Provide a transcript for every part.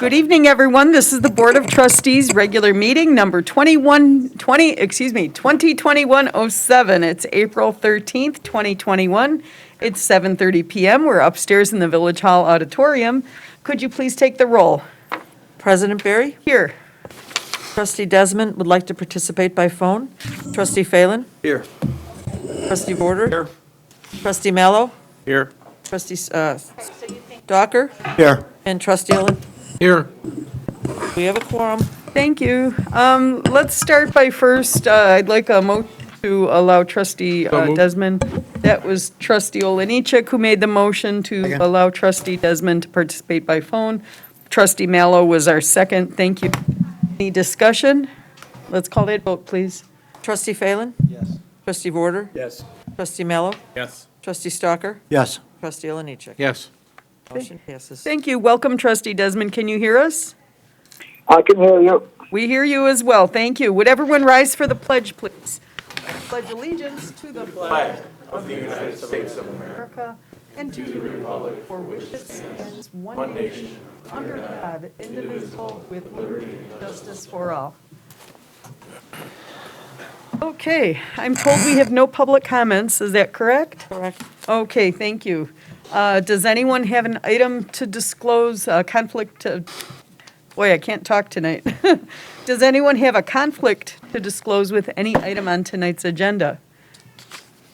Good evening, everyone. This is the Board of Trustees regular meeting number 2021-07. It's April 13th, 2021. It's 7:30 PM. We're upstairs in the Village Hall Auditorium. Could you please take the roll? President Barry? Here. Trustee Desmond would like to participate by phone. Trustee Phelan? Here. Trustee Border? Here. Trustee Mallow? Here. Trustee Docker? Here. And Trustee Olin? Here. We have a quorum. Thank you. Let's start by first, I'd like a motion to allow Trustee moved. Desmond. That was Trustee Oliniechek who made the motion to Second. allow Trustee Desmond to participate by phone. Trustee Mallow was our second. Thank you. Any discussion? Let's call that vote, please. Trustee Phelan? Yes. Trustee Border? Yes. Trustee Mallow? Yes. Trustee Stalker? Yes. Trustee Oliniechek? Yes. Motion passes. Thank you. Welcome, Trustee Desmond. Can you hear us? I can hear you. We hear you as well. Thank you. Would everyone rise for the pledge, please? I pledge allegiance to the flag of the United States of America and to the republic for which it stands one nation, under God, indivisible, with liberty and justice for all. Okay, I'm told we have no public comments. Is that correct? Correct. Okay, thank you. Does anyone have an item to disclose, conflict to, boy, I can't talk tonight. Does anyone have a conflict to disclose with any item on tonight's agenda?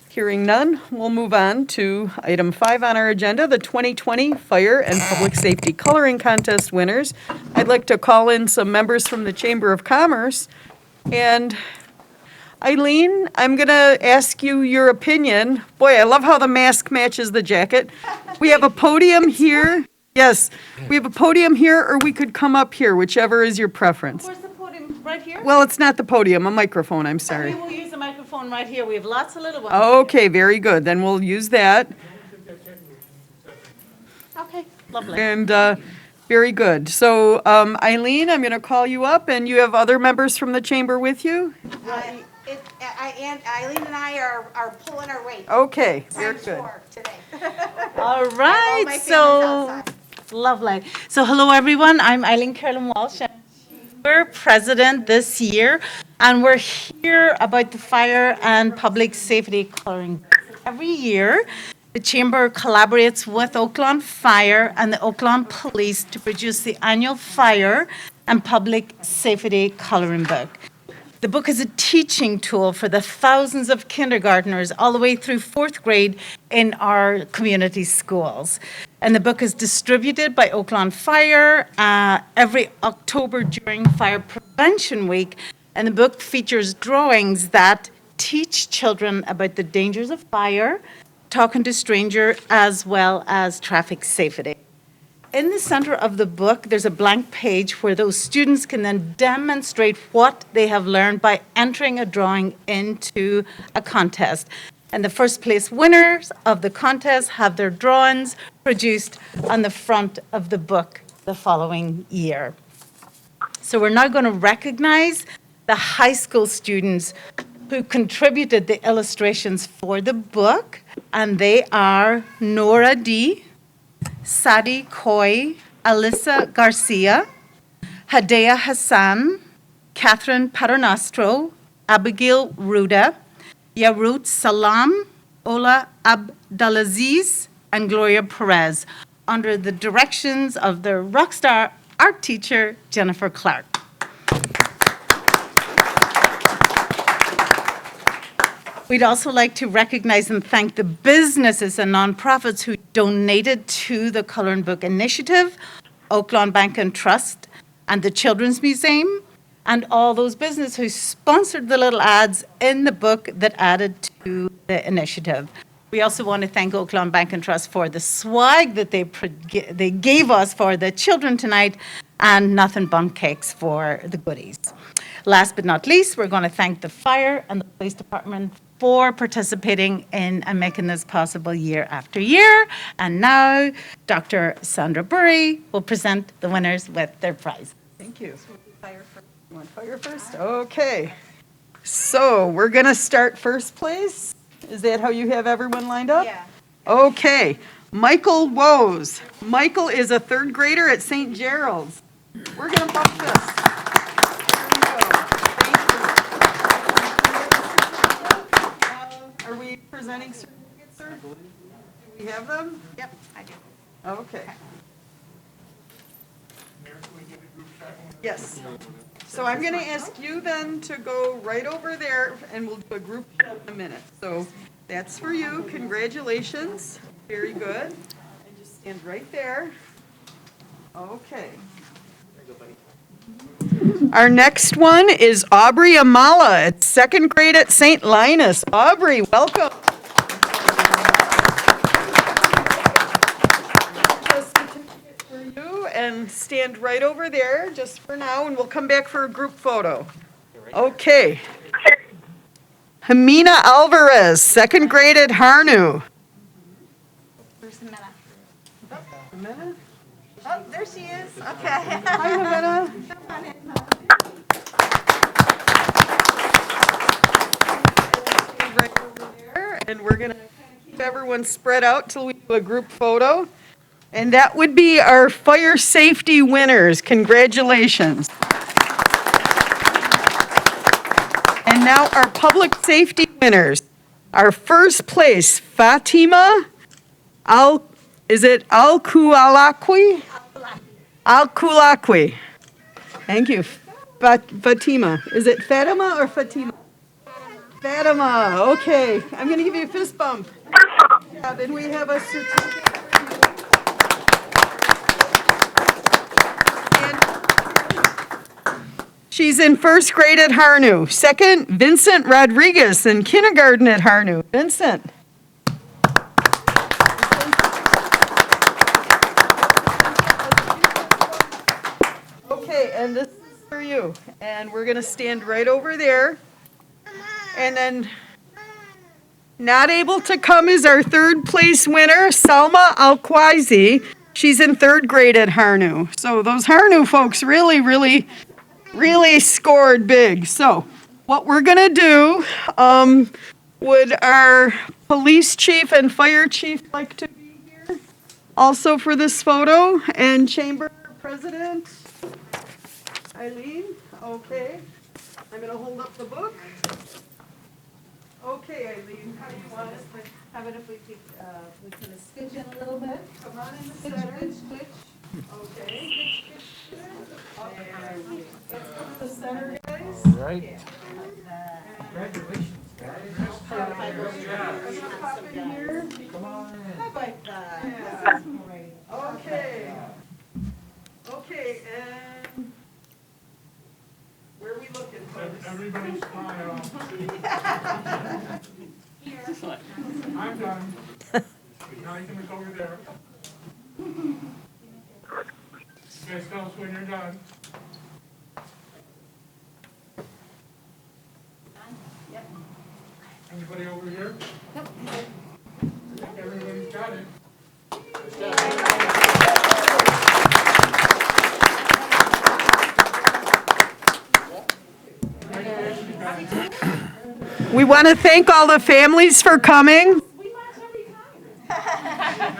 Hearing none, we'll move on to item 5 on our agenda, the 2020 Fire and Public Safety Coloring Contest winners. I'd like to call in some members from the Chamber of Commerce. And Eileen, I'm going to ask you your opinion. Boy, I love how the mask matches the jacket. We have a podium here. Yes, we have a podium here, or we could come up here, whichever is your preference. Where's the podium? Right here? Well, it's not the podium, a microphone, I'm We sorry. will use the microphone right here. We have lots of little ones. Okay, very good. Then we'll use that. Okay, lovely. And very good. So Eileen, I'm going to call you up, and you have other members from the chamber with you? Eileen and I are pulling our weight. Okay, very Times good. 4 today. All All right, my family's so outside. lovely. So hello, everyone. I'm Eileen Carolyn Walsh. We're president this year, and we're here about the fire and public safety coloring. Every year, the chamber collaborates with Oaklawn Fire and the Oaklawn Police to produce the annual fire and public safety coloring book. The book is a teaching tool for the thousands of kindergartners all the way through 4th grade in our community schools. And the book is distributed by Oaklawn Fire every October during Fire Prevention Week. And the book features drawings that teach children about the dangers of fire, talking to strangers, as well as traffic safety. In the center of the book, there's a blank page where those students can then demonstrate what they have learned by entering a drawing into a contest. And the first place winners of the contest have their drawings produced on the front of the book the following year. So we're now going to recognize the high school students who contributed the illustrations for the book, and they are Nora D., Sadi Coy, Alyssa Garcia, Hadea Hassan, Catherine Paternostro, Abigail Ruda, Yarut Salam, Ola Abdulaziz, and Gloria Perez, under the directions of their rockstar art teacher, Jennifer Clark. We'd also like to recognize and thank the businesses and nonprofits who donated to the Coloring Book Initiative, Oaklawn Bank and Trust, and the Children's Museum, and all those businesses who sponsored the little ads in the book that added to the initiative. We also want to thank Oaklawn Bank and Trust for the swag that they gave us for the children tonight, and Nothing Bun Cakes for the goodies. Last but not least, we're going to thank the fire and the police department for participating in and making this possible year after year. And now, Dr. Sandra Burry will present the winners with their prize. Thank you. You want fire first? Okay. So we're going to start first place. Is that how you have everyone lined up? Yeah. Okay. Michael Woes. Michael is a 3rd grader at St. Gerald's. We're going to bump this. Here we go. Thank you. Are we presenting certificates, sir? Do we have them? Yep, I do. Okay. Yes. So I'm going to ask you then to go right over there, and we'll do a group shot in a minute. So that's for you. Congratulations. Very good. And just stand right there. Okay. Our next one is Aubrey Amala at second grade at St. Linus. Aubrey, welcome. For you, and stand right over there just for now, and we'll come back for a group photo. Okay. Hamina Alvarez, second grade at Harnu. Where's the minute? Hamina? Oh, there she is. Okay. Hi, Hamina. Right over there, and we're gonna keep everyone spread out till we do a group photo. And that would be our fire safety winners. Congratulations. And now our public safety winners. Our first place, Fatima Al-Kulakwi? Al-Kulakwi. Thank you. Fatima. Is it Fatima or Fatima? Fatima. Okay. I'm going to give you a fist bump. Yeah, then we have a certificate. She's in first grade at Harnu. Second, Vincent Rodriguez in kindergarten at Harnu. Vincent. Okay, and this is for you. And we're going to stand right over there. And then not able to come is our third place winner, Salma Alquaizi. She's in third grade at Harnu. So those Harnu folks really scored big. So what we're going to do, would our police chief and fire chief like to be here also for this photo? And chamber president, Eileen? Okay. I'm going to hold up the book. Okay, Eileen, how do you want us to? How about if we could scooch in a little bit? Come on in the center. Scooch. Okay. Let's go to the center, guys. Right. Congratulations. Pop in here. How about that? Okay. Okay, and where are we looking, folks? Everybody smile. I'm done. Now you can look over there. You guys tell us when you're done. Anybody over here? Nope. I think everybody's got it. We want to thank all the families for coming.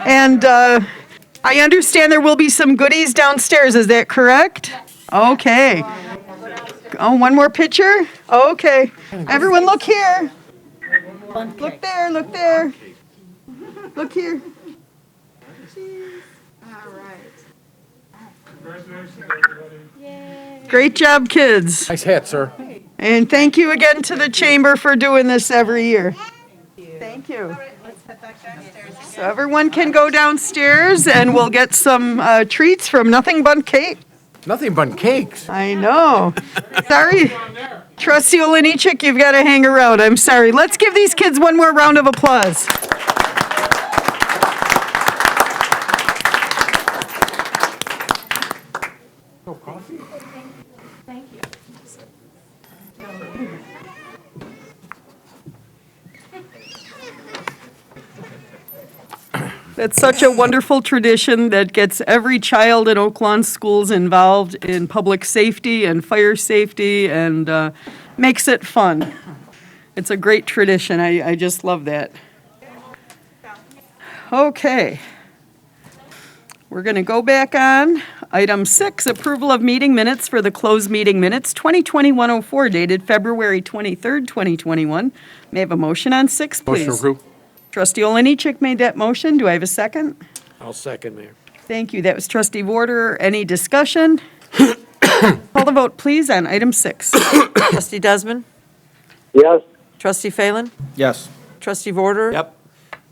And I understand there will be some goodies downstairs, is that correct? Okay. Oh, one more picture? Okay. Everyone look here. Look there, look there. Look here. All right. Congratulations, everybody. Great job, kids. Nice hat, sir. And thank you again to the chamber for doing this every year. Thank you. So everyone can go downstairs and we'll get some treats from Nothing But Cake. Nothing but cakes. I know. Sorry. Trustee Olenichik, you've got to hang around. I'm sorry. Let's give these kids one more round of applause. Oh, coffee? That's such a wonderful tradition that gets every child in Oak Lawn schools involved in public safety and fire safety and makes it fun. It's a great tradition. I just love that. Okay. We're going to go back on. Item 6, approval of meeting minutes for the closed meeting minutes, 2020-104, dated February 23rd, 2021. May I have a motion on 6, please? Motion approved. Trustee Oliniechek made that motion. Do I have a second? I'll second, Mayor. Thank you. That was Trustee Warder. Any discussion? Call the vote, please, on item 6. Trustee Desmond? Yes. Trustee Phelan? Yes. Trustee Vorder? Yep.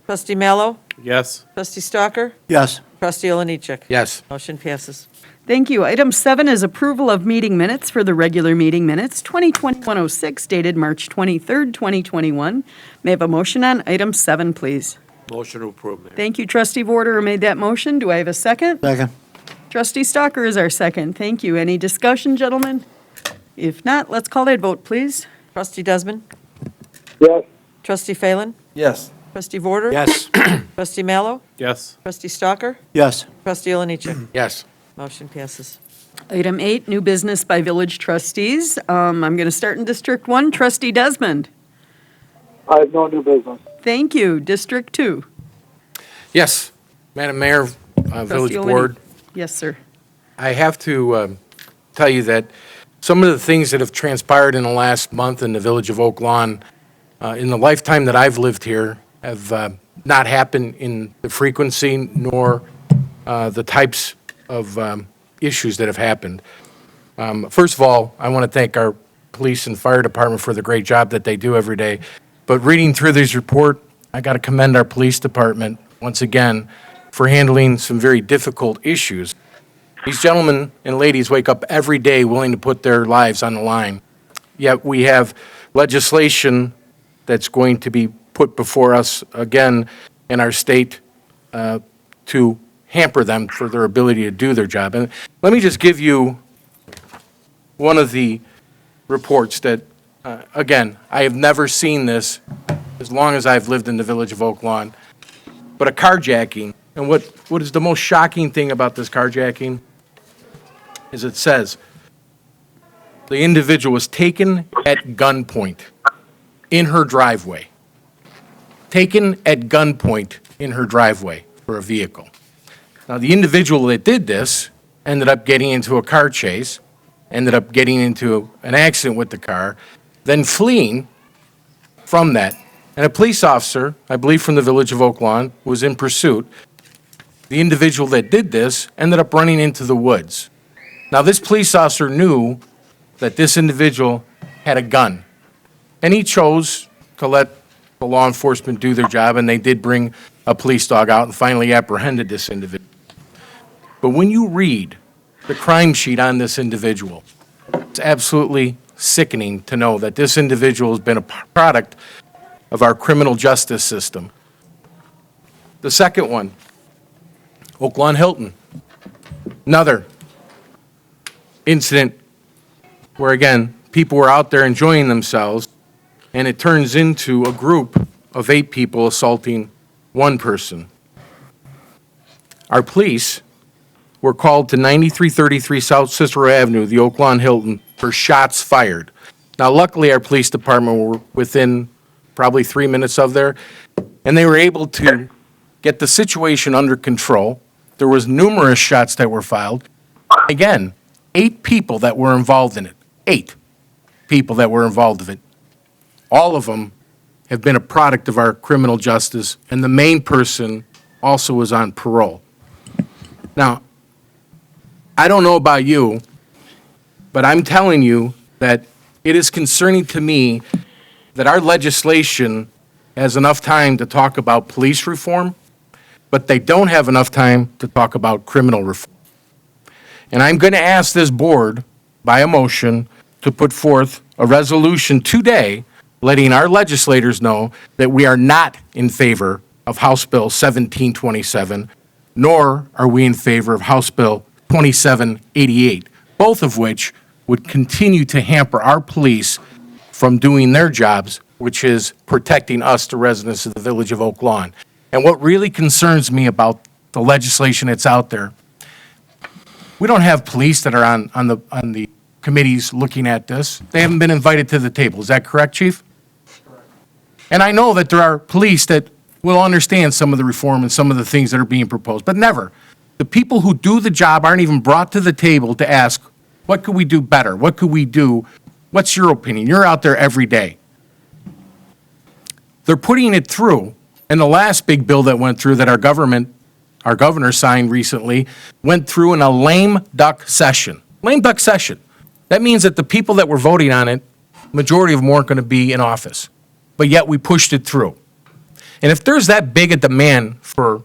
Trustee Mallow? Yes. Trustee Stalker? Yes. Trustee Oliniechek? Yes. Motion passes. Thank you. Item 7 is approval of meeting minutes for the regular meeting minutes, 2020-106, dated March 23rd, 2021. May I have a motion on item 7, please? Motion to approve, Mayor. Thank you, Trustee Warder, who made that motion. Do I have a second? Second. Trustee Stalker is our second. Thank you. Any discussion, gentlemen? If not, let's call that vote, please. Trustee Desmond? Yes. Trustee Phelan? Yes. Trustee Vorder? Yes. Trustee Mallow? Yes. Trustee Stalker? Yes. Trustee Oliniechek? Yes. Motion passes. Item 8, new business by village trustees. I'm going to start in District 1. Trustee Desmond. I have no new business. Thank you. District 2. Yes. Madam Mayor, Village Trustee Board, Yes, sir. I have to tell you that some of the things that have transpired in the last month in the Village of Oak Lawn, in the lifetime that I've lived here, have not happened in the frequency nor the types of issues that have happened. First of all, I want to thank our police and fire department for the great job that they do every day. But reading through this report, I got to commend our police department once again for handling some very difficult issues. These gentlemen and ladies wake up every day willing to put their lives on the line. Yet we have legislation that's going to be put before us again in our state to hamper them for their ability to do their job. And let me just give you one of the reports that, again, I have never seen this as long as I've lived in the Village of Oak Lawn, but a carjacking. And what is the most shocking thing about this carjacking is it says the individual was taken at gunpoint in her driveway. Taken at gunpoint in her driveway for a vehicle. Now, the individual that did this ended up getting into a car chase, ended up getting into an accident with the car, then fleeing from that. And a police officer, I believe from the Village of Oak Lawn, was in pursuit. The individual that did this ended up running into the woods. Now, this police officer knew that this individual had a gun, and he chose to let the law enforcement do their job, and they did bring a police dog out and finally apprehended this individual. But when you read the crime sheet on this individual, it's absolutely sickening to know that this individual has been a product of our criminal justice system. The second one, Oak Lawn Hilton. Another incident where, again, people were out there enjoying themselves, and it turns into a group of 8 people assaulting one person. Our police were called to 9333 South Cicero Avenue, the Oak Lawn Hilton, for shots fired. Now, luckily, our police department were within probably 3 minutes of there, and they were able to get the situation under control. There was numerous shots that were fired. Again, 8 people that were involved in it. 8 people that were involved in it. All of them have been a product of our criminal justice, and the main person also was on parole. Now, I don't know about you, but I'm telling you that it is concerning to me that our legislation has enough time to talk about police reform, but they don't have enough time to talk about criminal reform. And I'm going to ask this board, by a motion, to put forth a resolution today letting our legislators know that we are not in favor of House Bill 1727, nor are we in favor of House Bill 2788, both of which would continue to hamper our police from doing their jobs, which is protecting us, the residents of the Village of Oak Lawn. And what really concerns me about the legislation that's out there, we don't have police that are on the committees looking at this. They haven't been invited to the table. Is that correct, Chief? Correct. And I know that there are police that will understand some of the reform and some of the things that are being proposed, but never the people who do the job aren't even brought to the table to ask, what could we do better? What could we do? What's your opinion? You're out there every day. They're putting it through, and the last big bill that went through that our governor signed recently, went through in a lame duck session. Lame duck session. That means that the people that were voting on it, majority of them weren't going to be in office. But yet we pushed it through. And if there's that big a demand for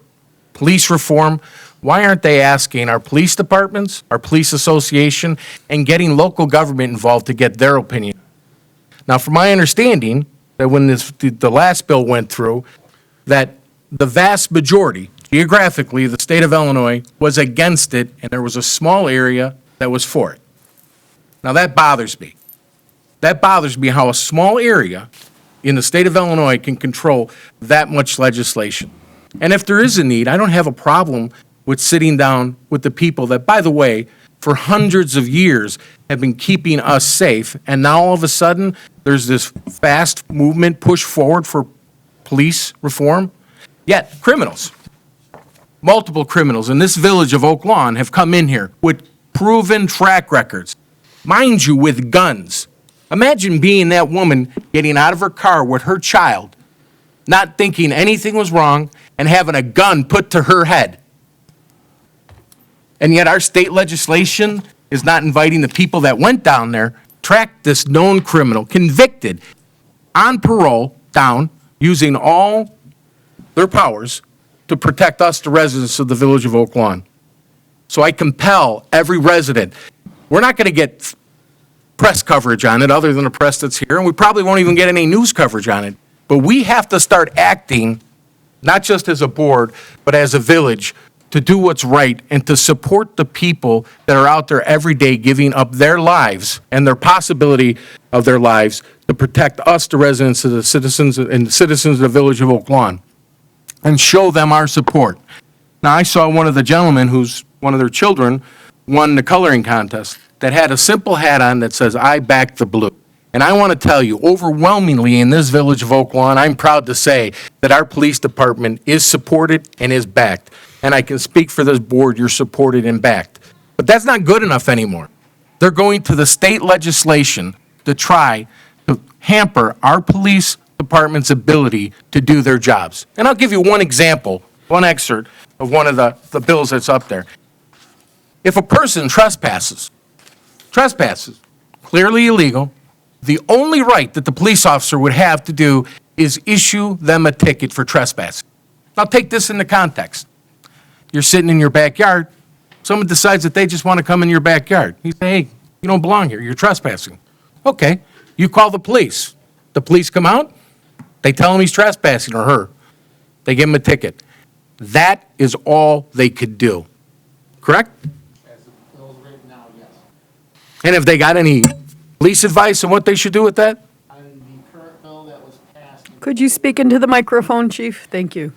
police reform, why aren't they asking our police departments, our police association, and getting local government involved to get their opinion? Now, from my understanding, that when the last bill went through, that the vast majority, geographically, the state of Illinois was against it, and there was a small area that was for it. Now, that bothers me. That bothers me how a small area in the state of Illinois can control that much legislation. And if there is a need, I don't have a problem with sitting down with the people that, by the way, for hundreds of years have been keeping us safe, and now all of a sudden, there's this fast movement, push forward for police reform. Yet, criminals, multiple criminals in this village of Oak Lawn have come in here with proven track records, mind you, with guns. Imagine being that woman getting out of her car with her child, not thinking anything was wrong, and having a gun put to her head. And yet our state legislation is not inviting the people that went down there, tracked this known criminal, convicted, on parole, down, using all their powers to protect us, the residents of the village of Oak Lawn. So I compel every resident, we're not going to get press coverage on it other than the press that's here, and we probably won't even get any news coverage on it. But we have to start acting, not just as a board, but as a village, to do what's right and to support the people that are out there every day giving up their lives and their possibility of their lives to protect us, the residents of the citizens and the citizens of the village of Oak Lawn, and show them our support. Now, I saw one of the gentlemen who's one of their children won the coloring contest that had a simple hat on that says, "I back the blue." And I want to tell you, overwhelmingly in this village of Oak Lawn, I'm proud to say that our police department is supported and is backed. And I can speak for this board, you're supported and backed. But that's not good enough anymore. They're going to the state legislation to try to hamper our police department's ability to do their jobs. And I'll give you one example, one excerpt of one of the bills that's up there. If a person trespasses, clearly illegal, the only right that the police officer would have to do is issue them a ticket for trespassing. Now take this into context. You're sitting in your backyard, someone decides that they just want to come in your backyard. You say, "Hey, you don't belong here, you're trespassing." Okay, you call the police. The police come out, they tell him he's trespassing or her. They give him a ticket. That is all they could do, correct? As the bill's written now, yes. And have they got any police advice on what they should do with that? On the current bill that was passed, Could you speak into the microphone, Chief? Thank you.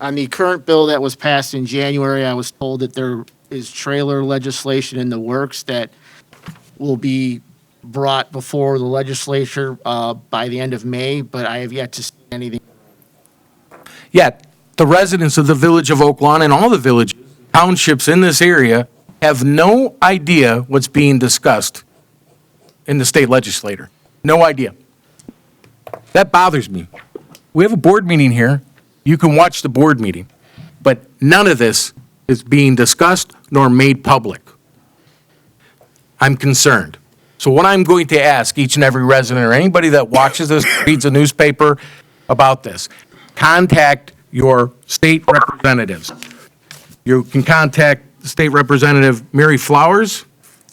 on the current bill that was passed in January, I was told that there is trailer legislation in the works that will be brought before the legislature by the end of May, but I have yet to see anything. Yet, the residents of the village of Oak Lawn and all the villages, townships in this area have no idea what's being discussed in the state legislature. No idea. That bothers me. We have a board meeting here. You can watch the board meeting. But none of this is being discussed nor made public. I'm concerned. So what I'm going to ask each and every resident or anybody that watches this, reads a newspaper about this, contact your state representatives. You can contact State Representative Mary Flowers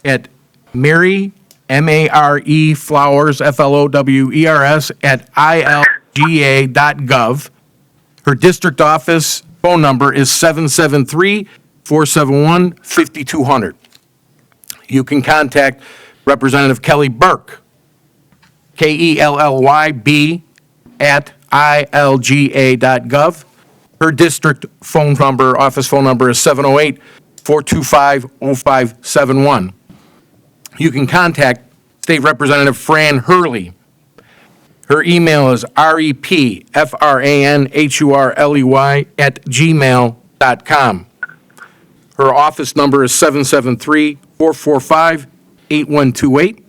at Mary, M-A-R-E, Flowers, F-L-O-W-E-R-S, at ilga.gov. Her district office phone number is 773-471-5200. You can contact Representative Kelly Burke, K-E-L-L-Y-B, at ilga.gov. Her district phone number, office phone number is 708-425-0571. You can contact State Representative Fran Hurley, Her email is repfranhurley@gmail.com. Her office number is 773-445-8128.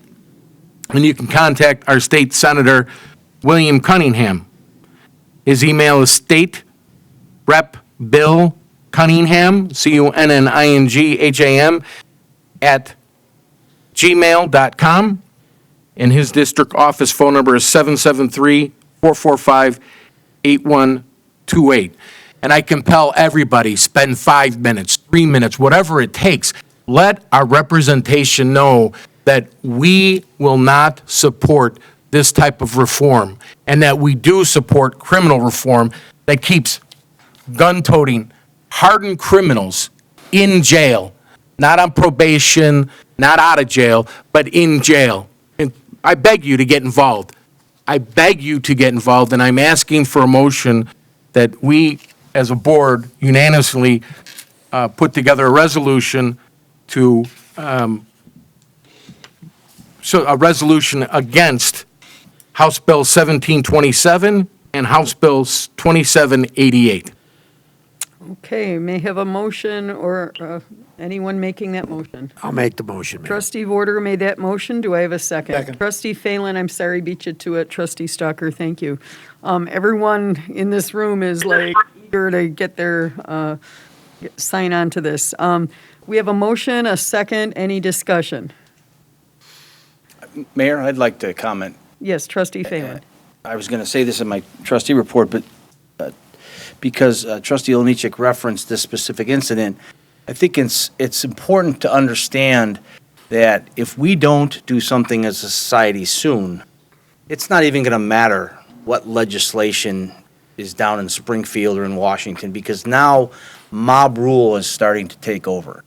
And you can contact our state senator, William Cunningham. His email is State Rep Bill Cunningham, Cunningham, at gmail.com. And his district office phone number is 773-445-8128. And I compel everybody, spend 5 minutes, 3 minutes, whatever it takes. Let our representation know that we will not support this type of reform, and that we do support criminal reform that keeps gun-toting, hardened criminals in jail, not on probation, not out of jail, but in jail. And I beg you to get involved. I beg you to get involved, and I'm asking for a motion that we, as a board, unanimously put together a resolution to, so a resolution against House Bill 1727 and House Bill 2788. Okay, may I have a motion or anyone making that motion? I'll make the motion, Mayor. Trustee Warder made that motion. Do I have a second? Second. Trustee Phelan, I'm sorry, beat you to it. Trustee Stalker, thank you. Everyone in this room is like eager to get their, sign on to this. We have a motion, a second, any discussion? Mayor, I'd like to comment. Yes, Trustee Phelan. I was going to say this in my trustee report, but because Trustee Olnichek referenced this specific incident, I think it's important to understand that if we don't do something as a society soon, it's not even going to matter what legislation is down in Springfield or in Washington, because now mob rule is starting to take over.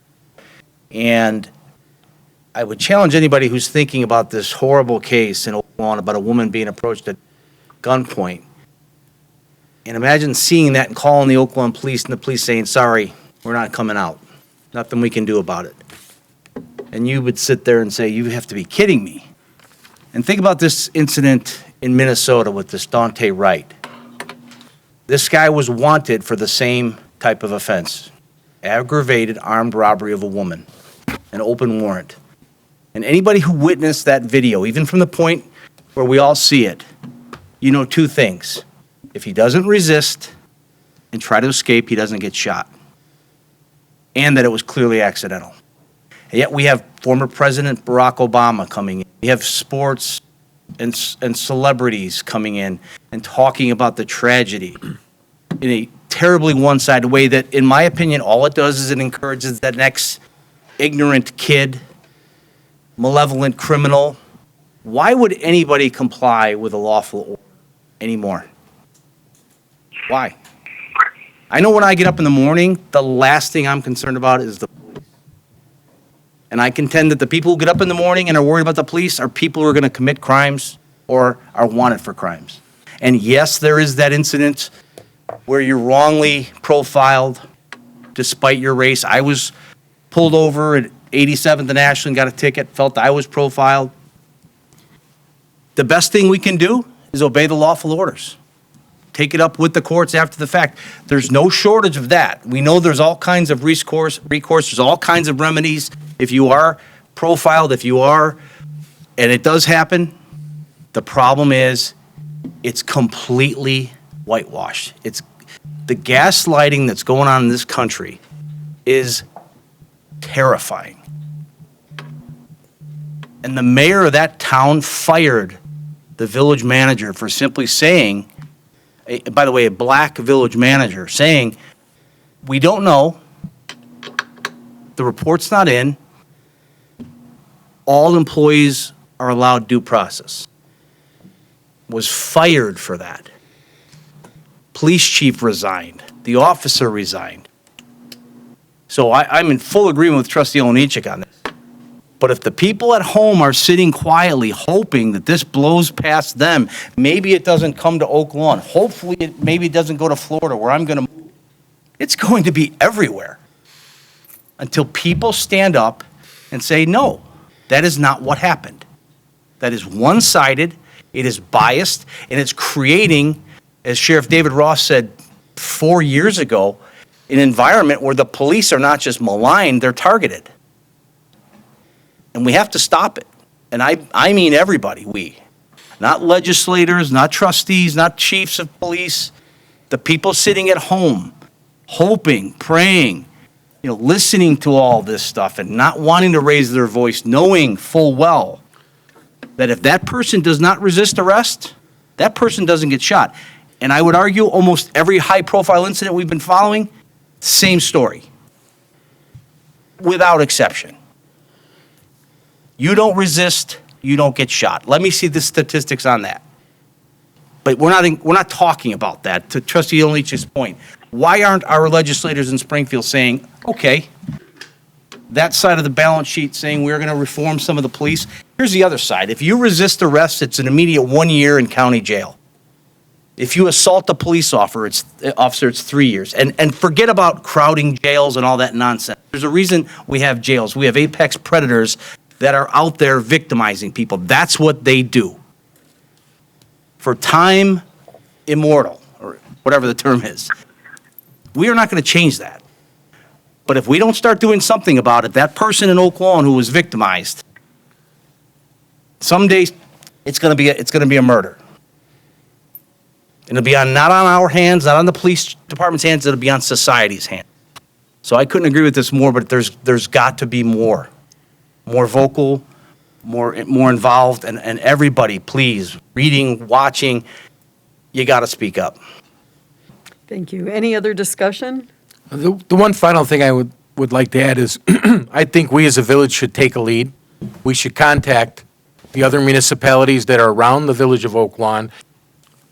And I would challenge anybody who's thinking about this horrible case in Oklahoma about a woman being approached at gunpoint. And imagine seeing that and calling the Oklahoma police and the police saying, sorry, we're not coming out. Nothing we can do about it. And you would sit there and say, you have to be kidding me. And think about this incident in Minnesota with this Dante Wright. This guy was wanted for the same type of offense, aggravated armed robbery of a woman, an open warrant. And anybody who witnessed that video, even from the point where we all see it, you know two things. If he doesn't resist and try to escape, he doesn't get shot. And that it was clearly accidental. And yet we have former President Barack Obama coming in. We have sports and celebrities coming in and talking about the tragedy in a terribly one-sided way that, in my opinion, all it does is it encourages that next ignorant kid, malevolent criminal. Why would anybody comply with a lawful order anymore? Why? I know when I get up in the morning, the last thing I'm concerned about is the police. And I contend that the people who get up in the morning and are worried about the police are people who are going to commit crimes or are wanted for crimes. And yes, there is that incident where you're wrongly profiled despite your race. I was pulled over at 87th and Ashland, got a ticket, felt I was profiled. The best thing we can do is obey the lawful orders. Take it up with the courts after the fact. There's no shortage of that. We know there's all kinds of recourse, there's all kinds of remedies. If you are profiled, and it does happen, the problem is it's completely whitewashed. It's the gaslighting that's going on in this country is terrifying. And the mayor of that town fired the village manager for simply saying, by the way, a black village manager, saying, we don't know, the report's not in, all employees are allowed due process. Was fired for that. Police chief resigned. The officer resigned. So I'm in full agreement with Trustee Olnichek on this. But if the people at home are sitting quietly hoping that this blows past them, maybe it doesn't come to Oak Lawn. Hopefully, maybe it doesn't go to Florida where I'm going to move. It's going to be everywhere until people stand up and say, no, that is not what happened. That is one-sided. It is biased, and it's creating, as Sheriff David Ross said 4 years ago, an environment where the police are not just maligned, they're targeted. And we have to stop it. And I mean everybody, we. Not legislators, not trustees, not chiefs of police, the people sitting at home, hoping, praying, listening to all this stuff and not wanting to raise their voice, knowing full well that if that person does not resist arrest, that person doesn't get shot. And I would argue almost every high-profile incident we've been following, same story, without exception. You don't resist, you don't get shot. Let me see the statistics on that. But we're not talking about that. To Trustee Olnich's point, why aren't our legislators in Springfield saying, okay, that side of the balance sheet saying we're going to reform some of the police? Here's the other side. If you resist arrest, it's an immediate 1 year in county jail. If you assault a police officer, it's 3 years. And forget about crowding jails and all that nonsense. There's a reason we have jails. We have apex predators that are out there victimizing people. That's what they do. For time immortal, or whatever the term is. We are not going to change that. But if we don't start doing something about it, that person in Oak Lawn who was victimized, someday it's going to be a murder. And it'll be not on our hands, not on the police department's hands, it'll be on society's hands. So I couldn't agree with this more, but there's got to be more vocal, more involved, and everybody, please, reading, watching, you got to speak up. Thank you. Any other discussion? The one final thing I would like to add is, I think we as a village should take a lead. We should contact the other municipalities that are around the village of Oak Lawn,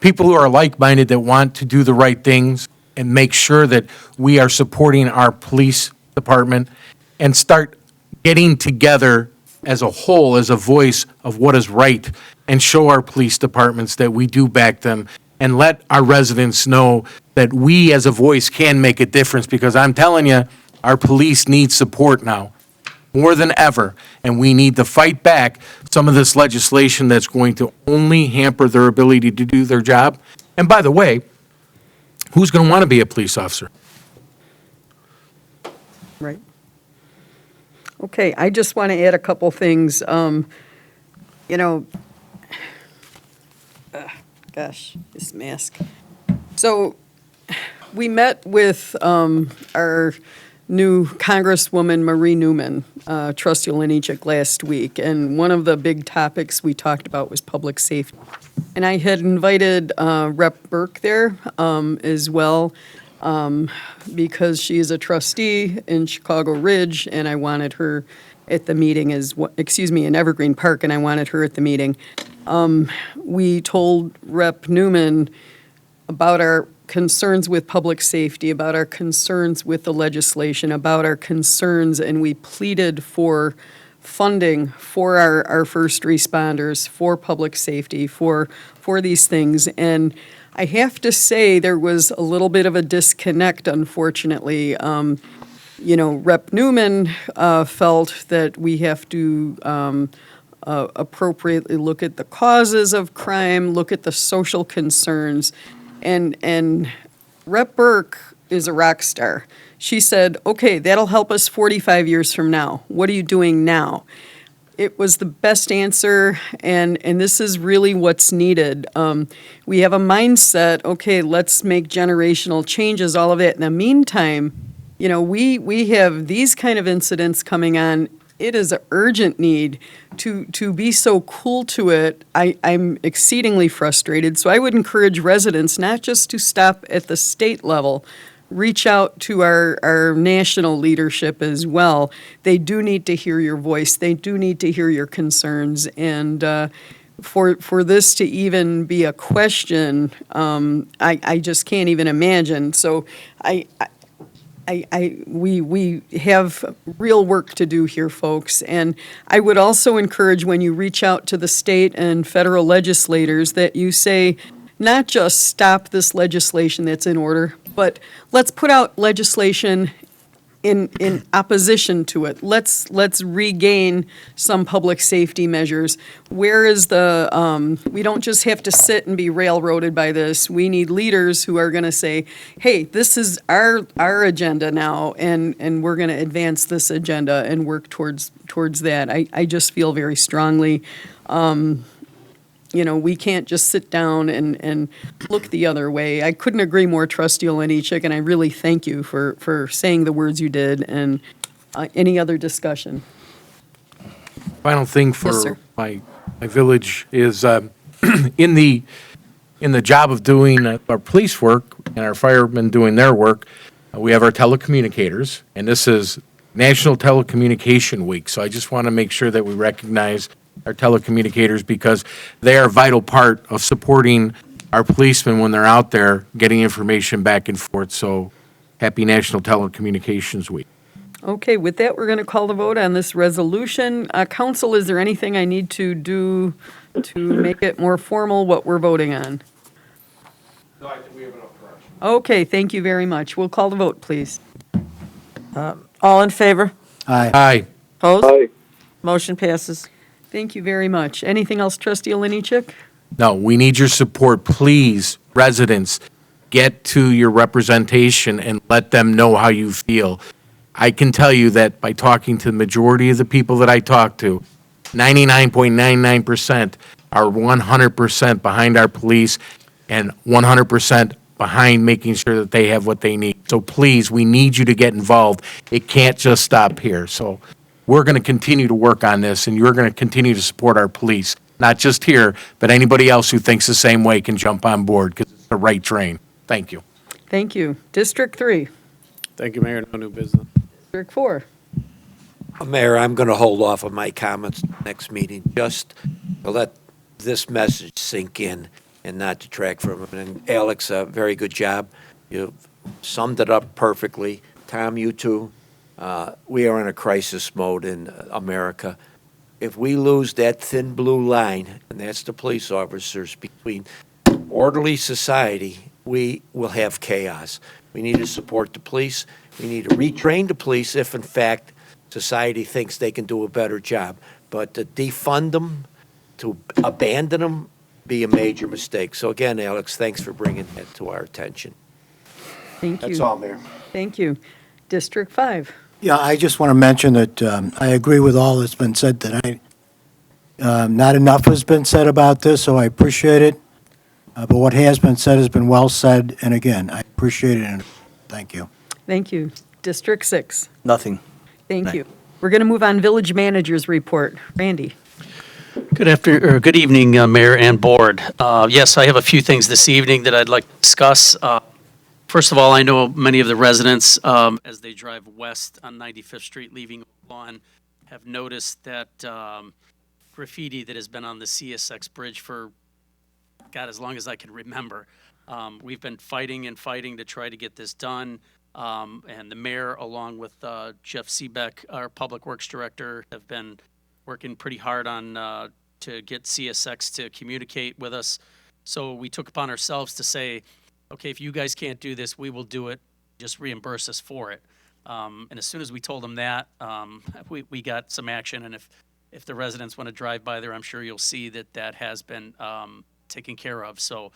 people who are like-minded that want to do the right things and make sure that we are supporting our police department and start getting together as a whole, as a voice of what is right, and show our police departments that we do back them, and let our residents know that we as a voice can make a difference, because I'm telling you, our police need support now, more than ever, and we need to fight back some of this legislation that's going to only hamper their ability to do their job. And by the way, who's going to want to be a police officer? Right. Okay, I just want to add a couple things. Gosh, this mask. So we met with our new Congresswoman Marie Newman, Trustee Olnichik, last week, and one of the big topics we talked about was public safety. And I had invited Rep. Burke there as well, because she is a trustee in Chicago Ridge, and I wanted her at the meeting in Evergreen Park, and I wanted her at the meeting. We told Rep. Newman about our concerns with public safety, about our concerns with the legislation, about our concerns, and we pleaded for funding for our first responders, for public safety, for these things. And I have to say, there was a little bit of a disconnect, unfortunately. Rep. Newman felt that we have to appropriately look at the causes of crime, look at the social concerns, and Rep. Burke is a rock star. She said, okay, that'll help us 45 years from now. What are you doing now? It was the best answer, and this is really what's needed. We have a mindset, okay, let's make generational changes, all of it. In the meantime, we have these kind of incidents coming on. It is an urgent need to be so cool to it. I'm exceedingly frustrated. So I would encourage residents not just to stop at the state level, reach out to our national leadership as well. They do need to hear your voice. They do need to hear your concerns. And for this to even be a question, I just can't even imagine. So we have real work to do here, folks. And I would also encourage, when you reach out to the state and federal legislators, that you say, not just stop this legislation that's in order, but let's put out legislation in opposition to it. Let's regain some public safety measures. Where is we don't just have to sit and be railroaded by this. We need leaders who are going to say, hey, this is our agenda now, and we're going to advance this agenda and work towards that. I just feel very strongly, we can't just sit down and look the other way. I couldn't agree more, Trustee Olenichik, and I really thank you for saying the words you did. And any other discussion? Final thing Yes, for sir. my village is, in the job of doing our police work and our firemen doing their work, we have our telecommunicators, and this is National Telecommunication Week. So I just want to make sure that we recognize our telecommunicators because they are a vital part of supporting our policemen when they're out there getting information back and forth. So happy National Telecommunications Week. Okay, with that, we're going to call the vote on this resolution. Council, is there anything I need to do to make it more formal what we're voting on? No, I think we have enough correction. Okay, thank you very much. We'll call the vote, please. All in favor? Aye. Opposed? Aye. Motion passes. Thank you very much. Anything else, Trustee Olenichik? No, we need your support. Please, residents, get to your representation and let them know how you feel. I can tell you that by talking to the majority of the people that I talk to, 99.99% are 100% behind our police and 100% behind making sure that they have what they need. So please, we need you to get involved. It can't just stop here. So we're going to continue to work on this, and you're going to continue to support our police, not just here, but anybody else who thinks the same way can jump on board because it's the right train. Thank you. Thank you. District 3, Thank you, Mayor. No new business. District 4. Mayor, I'm going to hold off on my comments next meeting, just to let this message sink in and not detract from it. And Alex, very good job. You summed it up perfectly. Tom, you too. We are in a crisis mode in America. If we lose that thin blue line, and that's the police officers, between orderly society, we will have chaos. We need to support the police. We need to retrain the police if, in fact, society thinks they can do a better job. But to defund them, to abandon them, be a major mistake. So again, Alex, thanks for bringing that to our attention. Thank you. That's all, Mayor. Thank you. District 5. Yeah, I just want to mention that I agree with all that's been said tonight. Not enough has been said about this, so I appreciate it. But what has been said has been well said, and again, I appreciate it, and thank you. Thank you. District 6. Nothing. Thank you. We're going to move on village manager's report. Randy. Good evening, Mayor and Board. Yes, I have a few things this evening that I'd like to discuss. First of all, I know many of the residents, as they drive west on 95th Street leaving Lawn, have noticed that graffiti that has been on the CSX bridge for, God, as long as I can remember. We've been fighting and fighting to try to get this done. And the mayor, along with Jeff Seebeck, our Public Works Director, have been working pretty hard on to get CSX to communicate with us. So we took upon ourselves to say, okay, if you guys can't do this, we will do it. Just reimburse us for it. And as soon as we told them that, we got some action. And if the residents want to drive by there, I'm sure you'll see that has been taken care of. So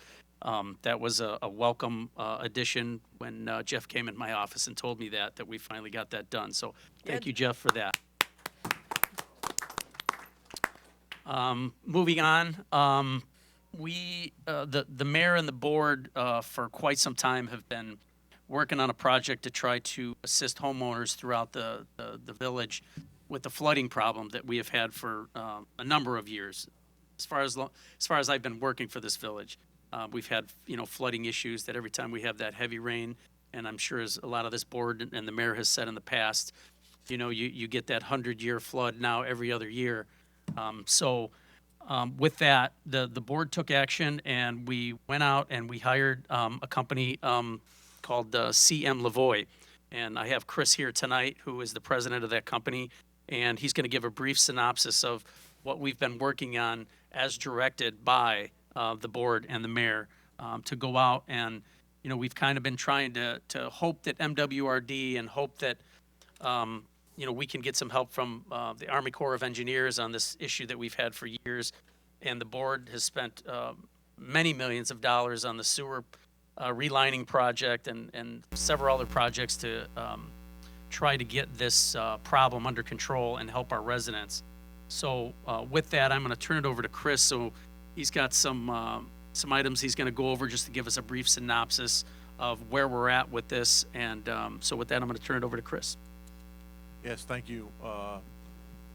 that was a welcome addition when Jeff came in my office and told me that we finally got that done. So thank you, Jeff, for that. Moving on, the mayor and the board for quite some time have been working on a project to try to assist homeowners throughout the village with the flooding problem that we have had for a number of years. As far as I've been working for this village, we've had flooding issues that every time we have that heavy rain, and I'm sure as a lot of this board and the mayor has said in the past, you get that 100-year flood now every other year. With that, the board took action, and we went out and we hired a company called CM Lavoie. And I have Chris here tonight, who is the president of that company, and he's going to give a brief synopsis of what we've been working on as directed by the board and the mayor to go out. And, we've kind of been trying to hope that MWRD and hope that we can get some help from the Army Corps of Engineers on this issue that we've had for years. And the board has spent many millions of dollars on the sewer relining project and several other projects to try to get this problem under control and help our residents. So with that, I'm going to turn it over to Chris. So he's got some items he's going to go over just to give us a brief synopsis of where we're at with this. And so with that, I'm going to turn it over to Chris. Yes, thank you,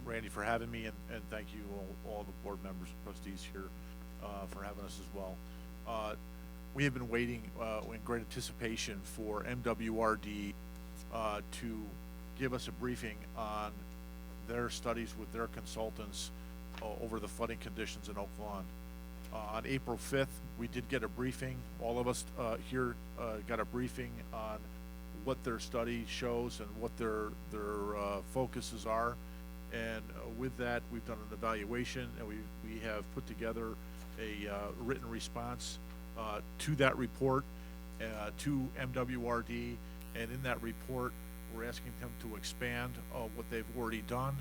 Randy, for having me, and thank you all the board members and trustees here for having us as well. We have been waiting in great anticipation for MWRD to give us a briefing on their studies with their consultants over the flooding conditions in Oak Lawn. On April 5th, we did get a briefing. All of us here got a briefing on what their study shows and what their focuses are. And with that, we've done an evaluation, and we have put together a written response to that report, to MWRD. And in that report, we're asking them to expand what they've already done.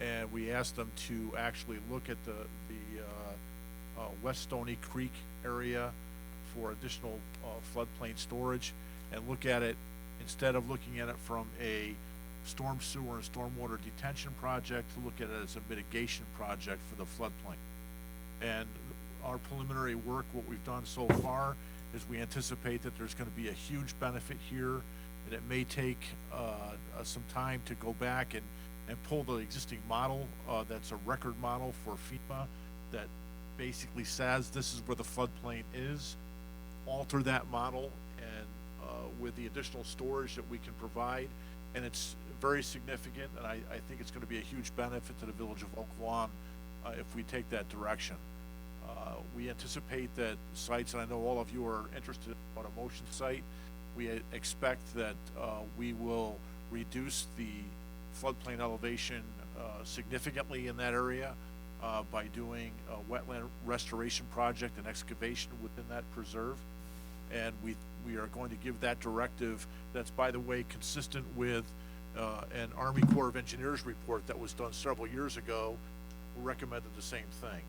And we asked them to actually look at the West Stony Creek area for additional floodplain storage, and look at it, instead of looking at it from a storm sewer and stormwater detention project, to look at it as a mitigation project for the floodplain. And our preliminary work, what we've done so far, is we anticipate that there's going to be a huge benefit here, and it may take some time to go back and pull the existing model that's a record model for FEMA that basically says this is where the floodplain is, alter that model, and with the additional storage that we can provide, and it's very significant, and I think it's going to be a huge benefit to the village of Oak Lawn if we take that direction. We anticipate that sites, and I know all of you are interested in a motion site, we expect that we will reduce the floodplain elevation significantly in that area by doing a wetland restoration project and excavation within that preserve. And we are going to give that directive that's, by the way, consistent with an Army Corps of Engineers report that was done several years ago, who recommended the same thing.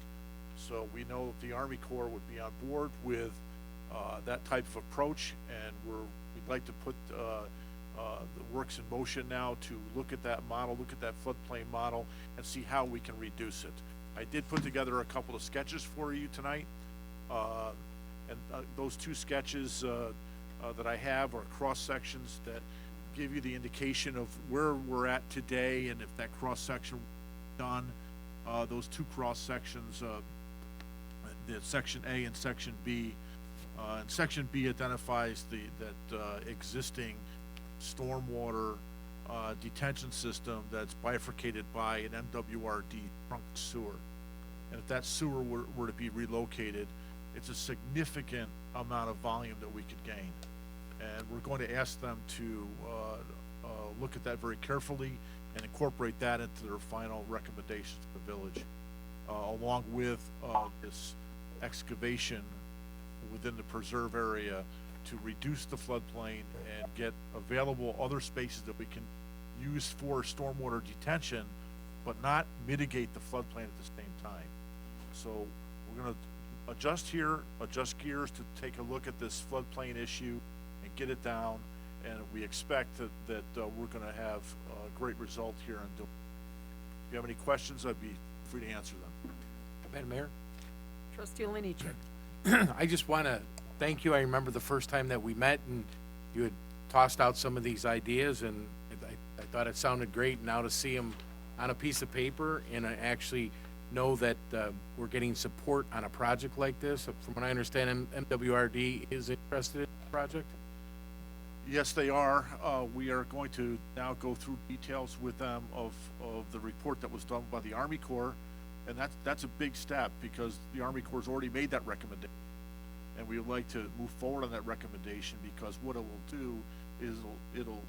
So we know that the Army Corps would be on board with that type of approach, and we'd like to put the works in motion now to look at that model, look at that floodplain model, and see how we can reduce it. I did put together a couple of sketches for you tonight, and those two sketches that I have are cross sections that give you the indication of where we're at today, and if that cross section done. Those two cross sections, the section A and section B. And section B identifies that existing stormwater detention system that's bifurcated by an MWRD trunk sewer. And if that sewer were to be relocated, it's a significant amount of volume that we could gain. And we're going to ask them to look at that very carefully and incorporate that into their final recommendations to the village, along with this excavation within the preserve area to reduce the floodplain and get available other spaces that we can use for stormwater detention, but not mitigate the floodplain at the same time. So we're going to adjust gears to take a look at this floodplain issue and get it down, and we expect that we're going to have a great result here in doing. If you have any questions, I'd be free to answer them. Madam Mayor? Trustee Oliniechek. I just want to thank you. I remember the first time that we met, and you had tossed out some of these ideas, and I thought it sounded great. Now to see them on a piece of paper, and I actually know that we're getting support on a project like this. From what I understand, MWRD is interested in the project? Yes, they are. We are going to now go through details with them of the report that was done by the Army Corps, and that's a big step because the Army Corps has already made that recommendation, and we would like to move forward on that recommendation because what it will do is it'll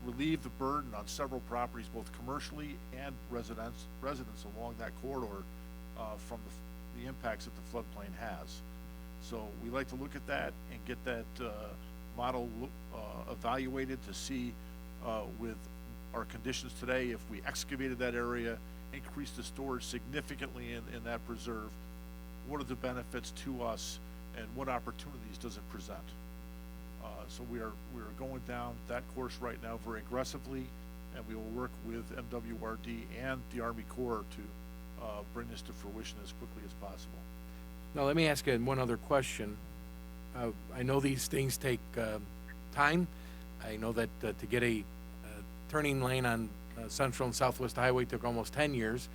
relieve the burden on several properties, both commercially and residents along that corridor from the impacts that the floodplain has. So we like to look at that and get that model evaluated to see with our conditions today, if we excavated that area, increased the storage significantly in that preserve, what are the benefits to us and what opportunities does it present? So we are going down that course right now very aggressively, and we will work with MWRD and the Army Corps to bring this to fruition as quickly as possible. Now, let me ask you one other question. I know these things take time. I know that to get a turning lane on Central and Southwest Highway took almost 10 years.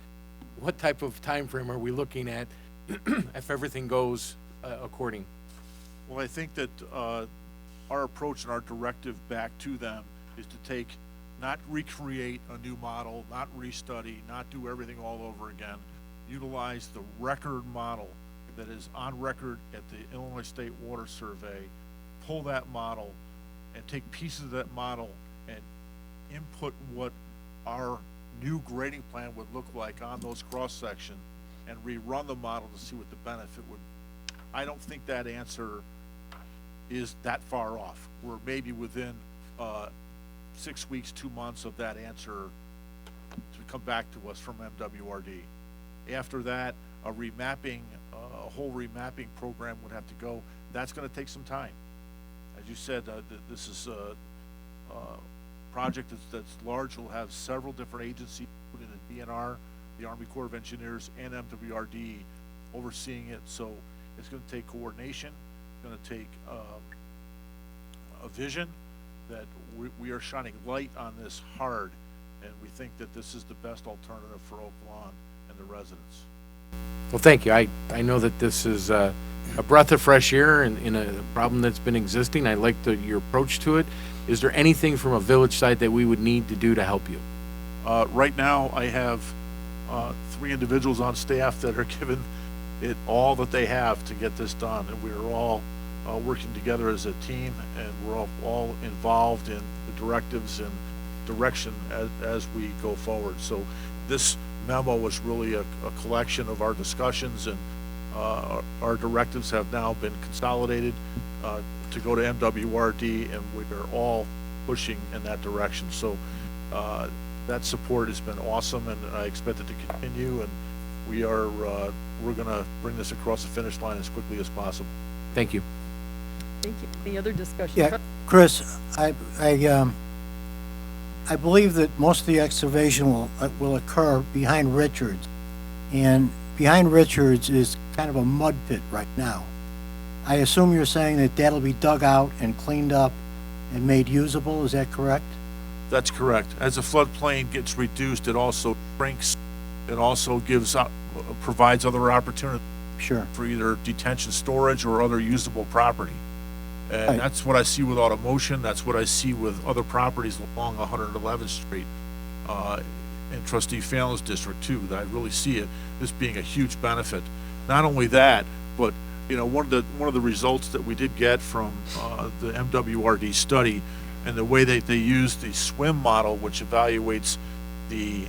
What type of time frame are we looking at if everything goes according? Well, I think that our approach and our directive back to them is to not recreate a new model, not restudy, not do everything all over again. Utilize the record model that is on record at the Illinois State Water Survey, pull that model and take pieces of that model and input what our new grading plan would look like on those cross sections and rerun the model to see what the benefit would. I don't think that answer is that far off. We're maybe within 6 weeks, 2 months of that answer to come back to us from MWRD. After that, a whole remapping program would have to go. That's going to take some time. As you said, this is a project that's large. Will have several different agencies, including the DNR, the Army Corps of Engineers, and MWRD overseeing it. So it's going to take coordination. It's going to take a vision that we are shining light on this hard, and we think that this is the best alternative for Oak Lawn and the residents. Well, thank you. I know that this is a breath of fresh air in a problem that's been existing. I like your approach to it. Is there anything from a village side that we would need to do to help you? Right now, I have 3 individuals on staff that are giving it all that they have to get this done, and we are all working together as a team, and we're all involved in the directives and direction as we go forward. So this memo was really a collection of our discussions, and our directives have now been consolidated to go to MWRD, and we are all pushing in that direction. So that support has been awesome, and I expect it to continue, and we're going to bring this across the finish line as quickly as possible. Thank you. Thank you. Any other discussion? Yeah, Chris, I believe that most of the excavation will occur behind Richards, and behind Richards is kind of a mud pit right now. I assume you're saying that that'll be dug out and cleaned up and made usable, is that correct? That's correct. As the floodplain gets reduced, it also shrinks. It also provides other opportunities Sure. for either detention storage or other usable property. And Right. that's what I see with Automotion. That's what I see with other properties along 111th Street in Trustee Fallon's district too. That I really see this being a huge benefit. Not only that, but one of the results that we did get from the MWRD study and the way that they use the SWIM model, which evaluates the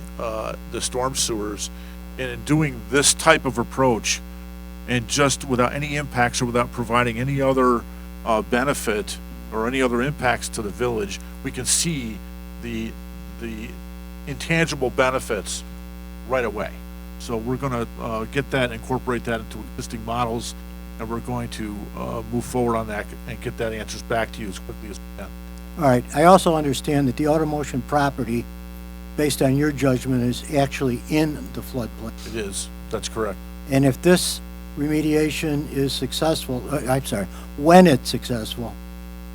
storm sewers, and in doing this type of approach, and just without any impacts or without providing any other benefit or any other impacts to the village, we can see the intangible benefits right away. So we're going to get that, incorporate that into existing models, and we're going to move forward on that and get that answers back to you as quickly as we can. All right, I also understand that the Automotion property, based on your judgment, is actually in the floodplain. It is, that's correct. And if this remediation is successful, when it's successful,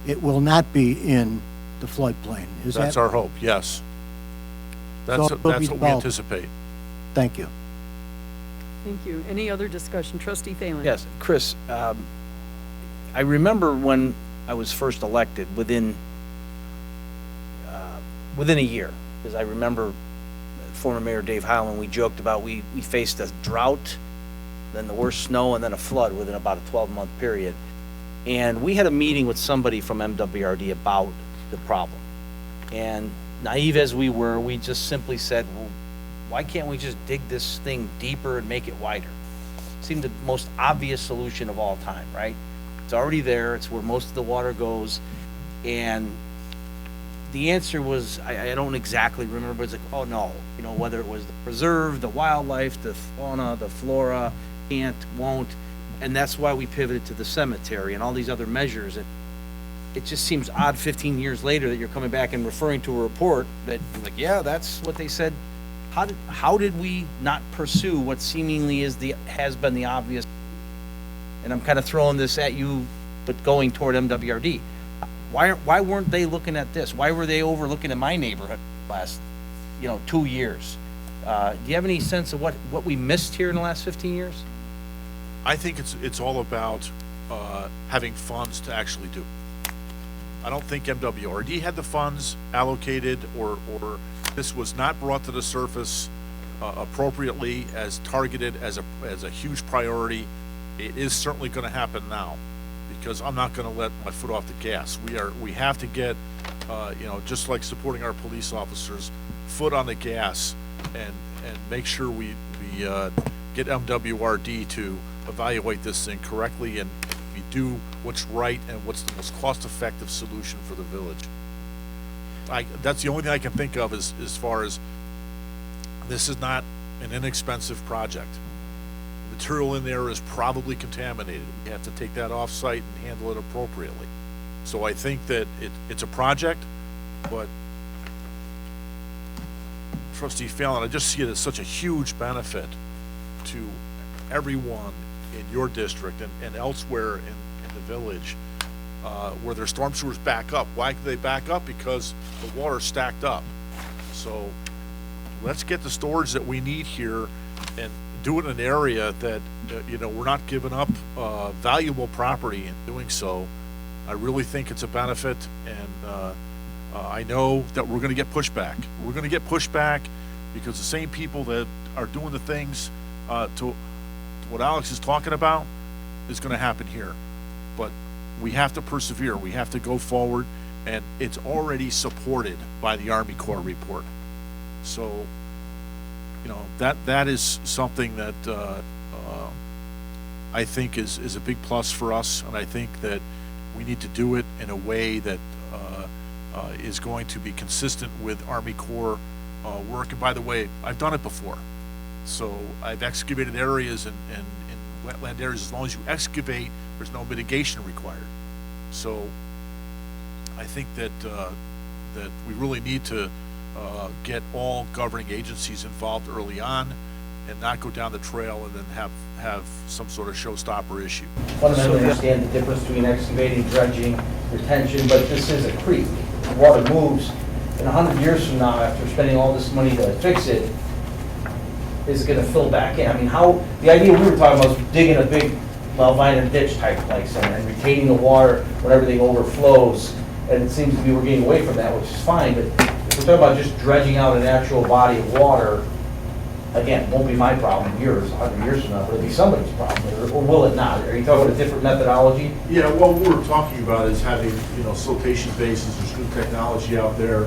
it will not be in the floodplain. Is that? That's our hope, yes. That's So it'll be what we developed. anticipate. Thank you. Thank you. Any other discussion? Trustee Phelan? Yes, Chris, I remember when I was first elected, within a year, because I remember former Mayor Dave Highland, we joked about we faced a drought, then the worst snow, and then a flood within about a 12-month period. And we had a meeting with somebody from MWRD about the problem. And naive as we were, we just simply said, well, why can't we just dig this thing deeper and make it wider? It seemed the most obvious solution of all time, right? It's already there. It's where most of the water goes. And the answer was, I don't exactly remember, but it's like, oh no, whether it was the preserve, the wildlife, the fauna, the flora, can't, won't, and that's why we pivoted to the cemetery and all these other measures. And it just seems odd 15 years later that you're coming back and referring to a report that, like, yeah, that's what they said. How did we not pursue what seemingly has been the obvious? And I'm kind of throwing this at you, but going toward MWRD. Why weren't they looking at this? Why were they overlooking in my neighborhood last, 2 years? Do you have any sense of what we missed here in the last 15 years? I think it's all about having funds to actually do. I don't think MWRD had the funds allocated, or this was not brought to the surface appropriately as targeted as a huge priority. It is certainly going to happen now, because I'm not going to let my foot off the gas. We have to get, just like supporting our police officers, foot on the gas and make sure we get MWRD to evaluate this thing correctly, and we do what's right and what's the most cost-effective solution for the village. That's the only thing I can think of as far as this is not an inexpensive project. Material in there is probably contaminated. We have to take that off-site and handle it appropriately. So I think that it's a project, but Trustee Fallon, I just see it as such a huge benefit to everyone in your district and elsewhere in the village where their storm sewers back up. Why do they back up? Because the water's stacked up. So let's get the storage that we need here and do it in an area that, we're not giving up valuable property in doing so. I really think it's a benefit, and I know that we're going to get pushback. We're going to get pushback because the same people that are doing the things to what Alex is talking about is going to happen here. But we have to persevere. We have to go forward, and it's already supported by the Army Corps report. So, that is something that I think is a big plus for us, and I think that we need to do it in a way that is going to be consistent with Army Corps work. And by the way, I've done it before. So I've excavated areas in wetland areas. As long as you excavate, there's no mitigation required. So I think that that we really need to get all governing agencies involved early on, and not go down the trail and then have some sort of showstopper issue. Fundamentally understand the difference between excavating, dredging, retention, but this is a creek. The water moves, and 100 years from now, after spending all this money to fix it, is going to fill back in. I mean, the idea we were talking about was digging a big Malvina ditch type place and retaining the water when everything overflows, and it seems to be we're getting away from that, which is fine, but if we're talking about just dredging out an actual body of water, again, it won't be my problem in years, 100 years from now, but it'll be somebody's problem, or will it not? Are you talking about a different methodology? Yeah, well, what we're talking about is having, siltation bases. There's good technology out there,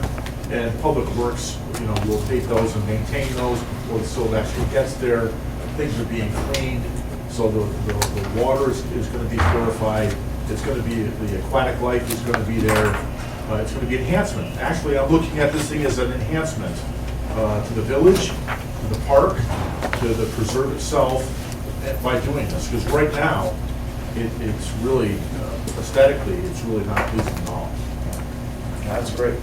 and Public Works, will take those and maintain those before the silt actually gets there. Things are being cleaned, so the water is going to be purified. It's going to be, the aquatic life is going to be there. It's going to be enhancement. Actually, I'm looking at this thing as an enhancement to the village, to the park, to the preserve itself by doing this. Because right now, it's really, aesthetically, it's really not pleasing at all. That's great.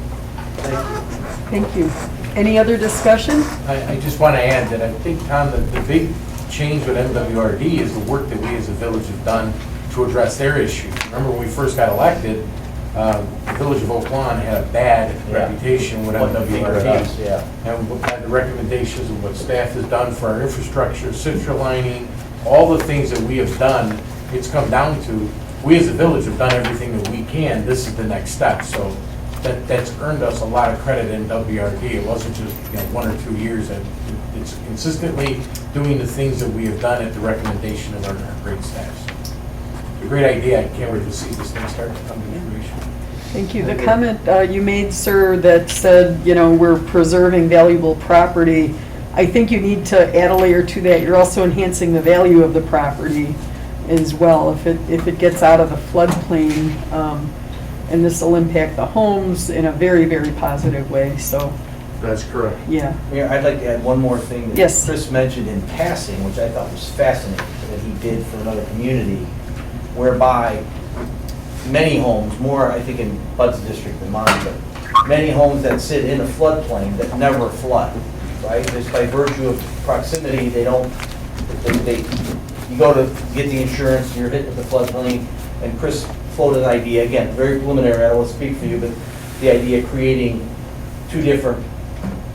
Thank you. Any other discussion? I just want to add that I think, Tom, the big change with MWRD is the work that we as a village have done to address their issues. Remember when we first got elected, the village of Oak Lawn had a bad reputation with MWRD. Yeah. And we had the recommendations of what staff has done for our infrastructure, central lining, all the things that we have done, it's come down to, we as a village have done everything that we can. This is the next step. So that's earned us a lot of credit in WRD. It wasn't just 1 or 2 years. It's consistently doing the things that we have done at the recommendation of our great staff. So, a great idea. I can't wait to see this thing start to come to fruition. Thank you. The comment you made, sir, that said, we're preserving valuable property, I think you need to add a layer to that. You're also enhancing the value of the property as well. If it gets out of the floodplain, and this will impact the homes in a very, very positive way, so, That's correct. yeah. Mayor, I'd like to add one more thing that Yes. Chris mentioned in passing, which I thought was fascinating, that he did for another community, whereby many homes, more I think in Bud's district than mine, but many homes that sit in a floodplain that never flood, right? Just by virtue of proximity, they don't, you go to get the insurance, you're hit with the floodplain, and Chris floated an idea, again, very preliminary, I don't want to speak for you, but the idea of creating two different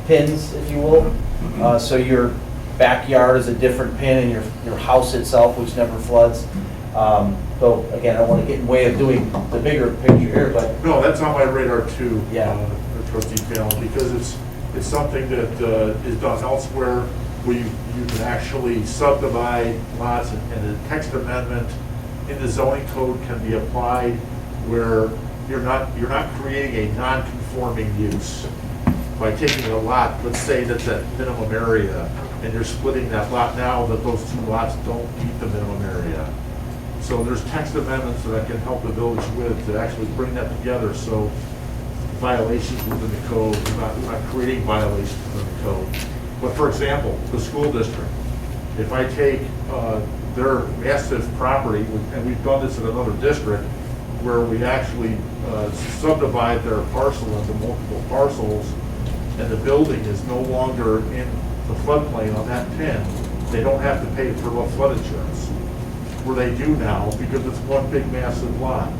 pins, if you will. So your backyard is a different pin and your house itself, which never floods. So again, I don't want to get in the way of doing the bigger picture here, but No, that's on my radar too. Yeah. Trustee Fallon, because it's something that is done elsewhere, where you can actually subdivide lots, and a text amendment in the zoning code can be applied where you're not creating a non-conforming use by taking a lot, let's say that's that minimum area, and you're splitting that lot now that those two lots don't meet the minimum area. So there's text amendments that I can help the village with to actually bring that together, so violations within the code, we're not creating violations within the code. But for example, the school district, if I take their massive property, and we've done this in another district, where we actually subdivide their parcel into multiple parcels, and the building is no longer in the floodplain on that pin, they don't have to pay for flood insurance, where they do now, because it's one big massive lot.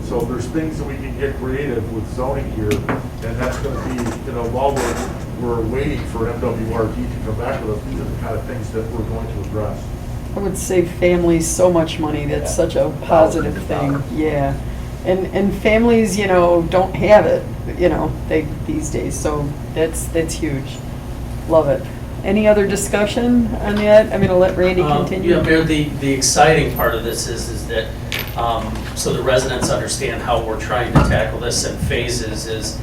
So there's things that we can get creative with zoning here, and that's gonna be, while we're waiting for MWRD to come back with us, these are the kind of things that we're going to address. I would save families so much money, that's such a positive thing, yeah. And families, don't have it, these days, so that's huge. Love it. Any other discussion on that? I'm gonna let Randy continue. Yeah, Mayor, the exciting part of this is that, so the residents understand how we're trying to tackle this in phases is,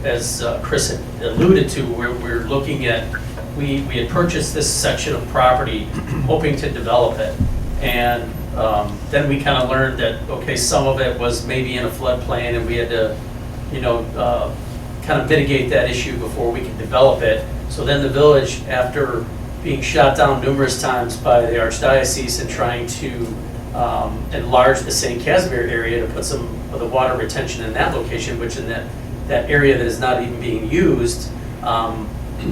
as Chris had alluded to, we're looking at, we had purchased this section of property hoping to develop it. And then we kind of learned that, okay, some of it was maybe in a floodplain and we had to, kind of mitigate that issue before we could develop it. So then the village, after being shot down numerous times by the Archdiocese and trying to enlarge the St. Casimir area to put some of the water retention in that location, which in that area that is not even being used.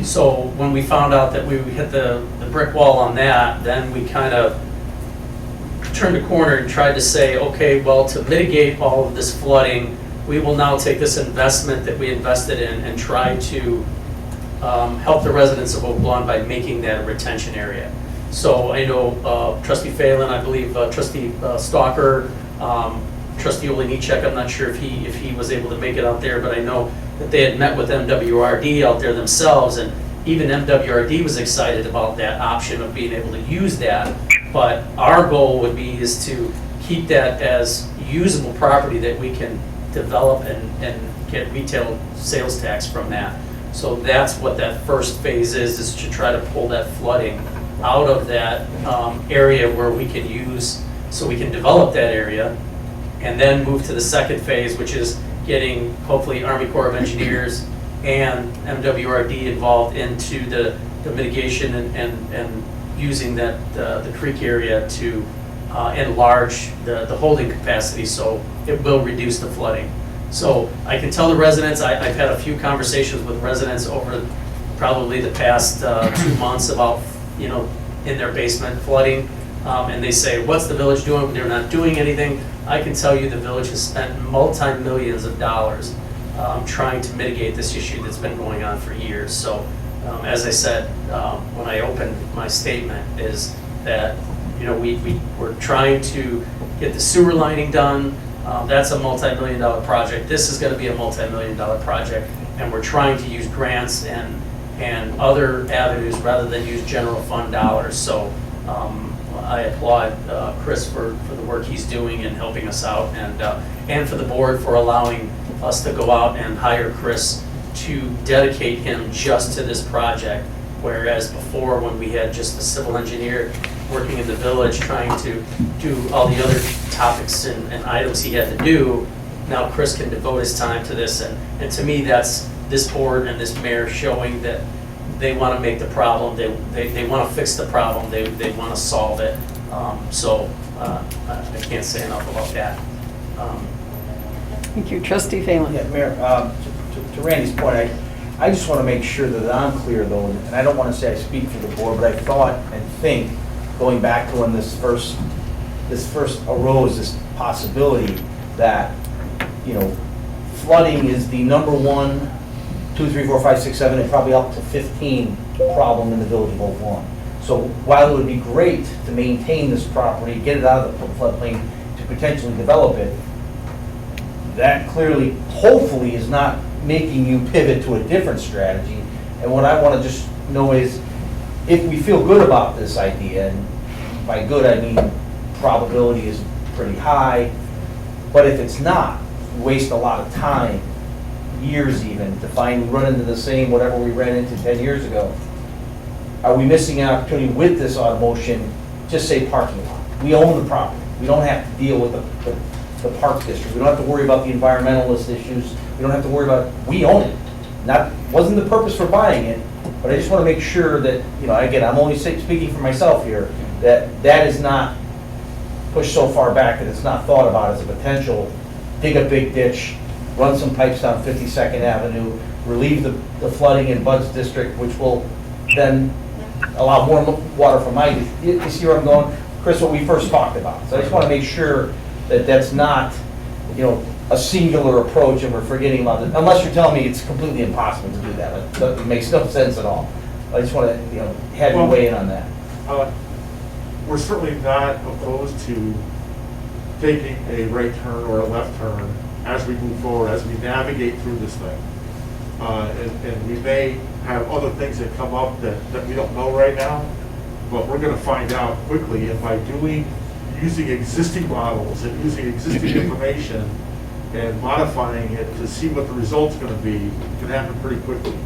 So when we found out that we hit the brick wall on that, then we kind of turned a corner and tried to say, okay, well, to mitigate all of this flooding, we will now take this investment that we invested in and try to help the residents of Oak Lawn by making that a retention area. So I know Trustee Phelan, I believe Trustee Stalker, Trustee Oliniechek, I'm not sure if he was able to make it out there, but I know that they had met with MWRD out there themselves, and even MWRD was excited about that option of being able to use that. But our goal is to keep that as usable property that we can develop and get retail sales tax from that. So that's what that first phase is to try to pull that flooding out of that area where we can use, so we can develop that area, and then move to the second phase, which is getting hopefully Army Corps of Engineers and MWRD involved into the mitigation and using that the creek area to enlarge the holding capacity, so it will reduce the flooding. So I can tell the residents, I've had a few conversations with residents over probably the past 2 months about, in their basement flooding, and they say, what's the village doing? They're not doing anything. I can tell you the village has spent multi-millions of dollars trying to mitigate this issue that's been going on for years. So as I said, when I opened my statement, is that, we're trying to get the sewer lining done. That's a multi-million-dollar project. This is going to be a multi-million-dollar project, and we're trying to use grants and other avenues rather than use general fund dollars. So I applaud Chris for the work he's doing in helping us out, and for the board for allowing us to go out and hire Chris to dedicate him just to this project, whereas before, when we had just a civil engineer working in the village trying to do all the other topics and items he had to do, now Chris can devote his time to this, and to me, that's this board and this mayor showing that they want to make the problem, they want to fix the problem, they want to solve it. So I can't say enough about that. Thank you. Trustee Phelan. Yeah, Mayor, to Randy's point, I just want to make sure that I'm clear though, and I don't want to say I speak for the board, but I thought and think, going back to when this first arose, this possibility that, you know, flooding is the number 1, 2, 3, 4, 5, 6, 7, and probably up to 15 problem in the village of Oak Lawn. So while it would be great to maintain this property, get it out of the floodplain, to potentially develop it, that clearly, hopefully, is not making you pivot to a different strategy. And what I want to just know is, if we feel good about this idea, and by good I mean probability is pretty high, but if it's not, we waste a lot of time, years even, to find, we run into the same whatever we ran into 10 years ago. Are we missing an opportunity with this automotion, just say parking lot? We own the property. We don't have to deal with the park district. We don't have to worry about the environmentalist issues. We don't have to worry about, we own it. Wasn't the purpose for buying it, but I just want to make sure that, you know, again, I'm only speaking for myself here, that is not pushed so far back that it's not thought about as a potential, dig a big ditch, run some pipes down 52nd Avenue, relieve the flooding in Bud's district, which will then allow more water from my, you see where I'm going? Chris, what we first talked about. So I just want to make sure that that's not, you know, a singular approach and we're forgetting about it, unless you're telling me it's completely impossible to do that. It makes no sense at all. I just want to, you know, have you weigh in on that. We're certainly not opposed to taking a right turn or a left turn as we move forward, as we navigate through this thing. And we may have other things that come up that we don't know right now, but we're going to find out quickly. And by using existing models and using existing information and modifying it to see what the result's going to be, it can happen pretty quickly.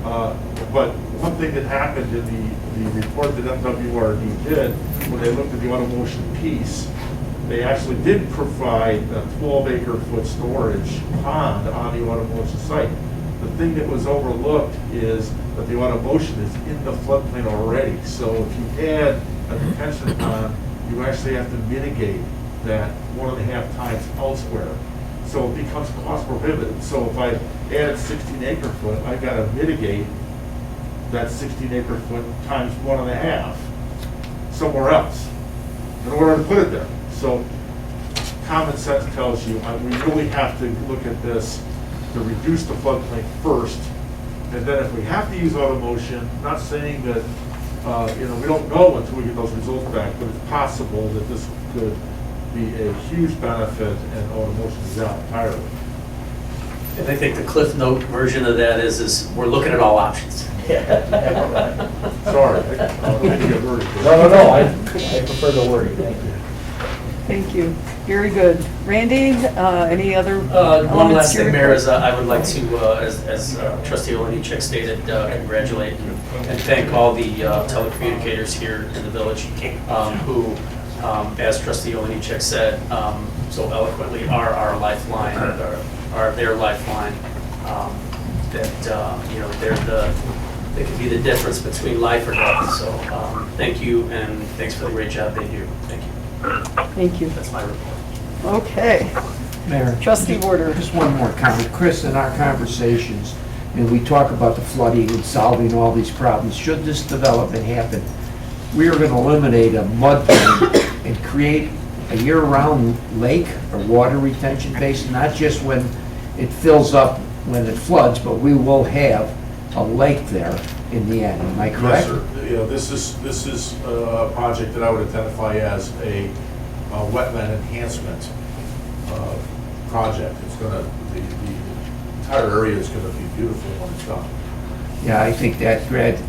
But one thing that happened in the report that MWRD did, when they looked at the automotion piece, they actually did provide a 12-acre-foot storage pond on the automotion site. The thing that was overlooked is that the automotion is in the floodplain already. So if you add a detention pond, you actually have to mitigate that 1.5 times elsewhere. So it becomes cost prohibitive. So if I added 16 acre-foot, I got to mitigate that 16 acre-foot times 1.5 somewhere else in order to put it there. So common sense tells you we really have to look at this to reduce the floodplain first, and then if we have to use automotion, not saying that you know, we don't know until we get those results back, but it's possible that this could be a huge benefit and automotion is out entirely. And I think the Cliff Note version of that is we're looking at all options. Sorry, I don't think you're worried. No, I prefer the wording, thank you. Thank you. Very good. Randy, any other One elements last to your thing, Mayor, report? is I would like to, as Trustee Olenichek stated, congratulate and thank all the telecommunicators here in the village who, as Trustee Olenichek said so eloquently, are our lifeline, are their lifeline. That you know, they can be the difference between life or death. So thank you, and thanks for the great job they do. Thank you. Thank you. That's my report. Okay. Mayor. Trustee Warder. Just one more comment. Chris, in our conversations, and we talk about the flooding and solving all these problems, should this development happen, we are going to eliminate a mud bank and create a year-round lake or water retention basin, not just when it fills up when it floods, but we will have a lake there in the end. Am I correct? Yes, sir. You know, this is a project that I would identify as a wetland enhancement project. It's gonna, the entire area is gonna be beautiful when it's done. Yeah, I think that's great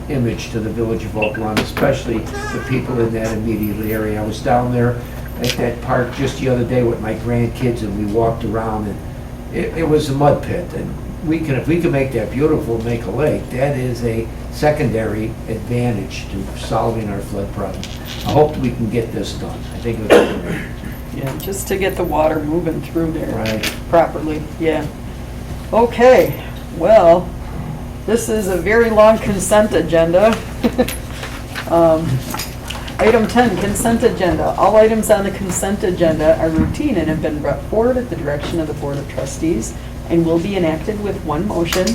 image to the village of Oak Lawn, especially the people in that immediate area. I was down there at that park just the other day with my grandkids, and we walked around, and it was a mud pit. And if we can make that beautiful, make a lake, that is a secondary advantage to solving our flood problem. I hope we can get this done. I think it would be great. Yeah, just to get the water moving through there Right. properly, yeah. Okay, well, this is a very long consent agenda. Item 10, consent agenda. All items on the consent agenda are routine and have been brought forward at the direction of the Board of Trustees and will be enacted with one motion.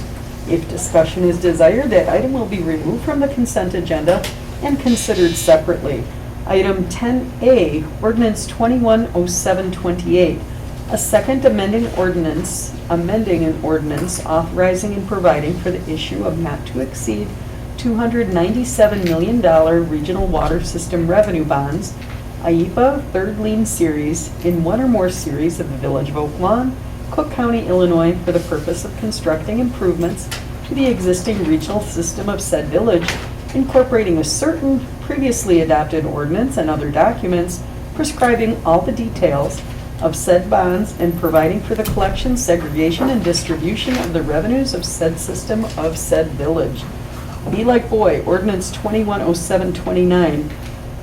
If discussion is desired, that item will be removed from the consent agenda and considered separately. Item 10A, Ordinance 210728, a second amending an ordinance authorizing and providing for the issue of not to exceed $297 million regional water system revenue bonds, IEPA third lien series, in one or more series of the Village of Oak Lawn, Cook County, Illinois, for the purpose of constructing improvements to the existing regional system of said village, incorporating a certain previously adopted ordinance and other documents, prescribing all the details of said bonds and providing for the collection, segregation, and distribution of the revenues of said system of said village. Be like boy, Ordinance 210729,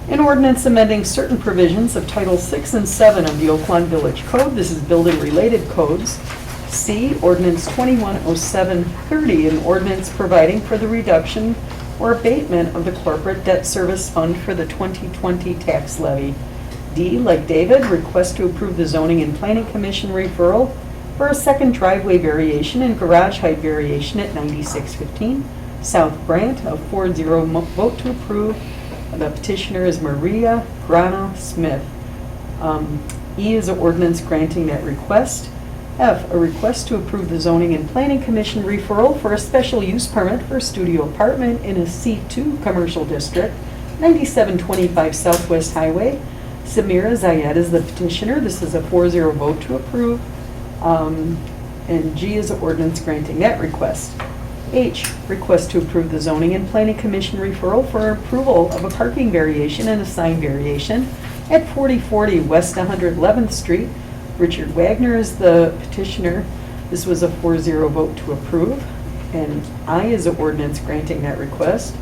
an ordinance amending certain provisions of Title 6 and 7 of the Oak Lawn Village Code. This is building-related codes. C, Ordinance 210730, an ordinance providing for the reduction or abatement of the corporate debt service fund for the 2020 tax levy. D, like David, request to approve the Zoning and Planning Commission referral for a second driveway variation and garage height variation at 9615 South Brant, a 4-0 vote to approve. The petitioner is Maria Grana Smith. E is an ordinance granting that request. F, a request to approve the Zoning and Planning Commission referral for a special use permit for a studio apartment in a C2 commercial district, 9725 Southwest Highway. Samira Zayed is the petitioner. This is a 4-0 vote to approve. And G is an ordinance granting that request. H, request to approve the Zoning and Planning Commission referral for approval of a parking variation and a sign variation at 4040 West 111th Street. Richard Wagner is the petitioner. This was a 4-0 vote to approve. And I is an ordinance granting that request.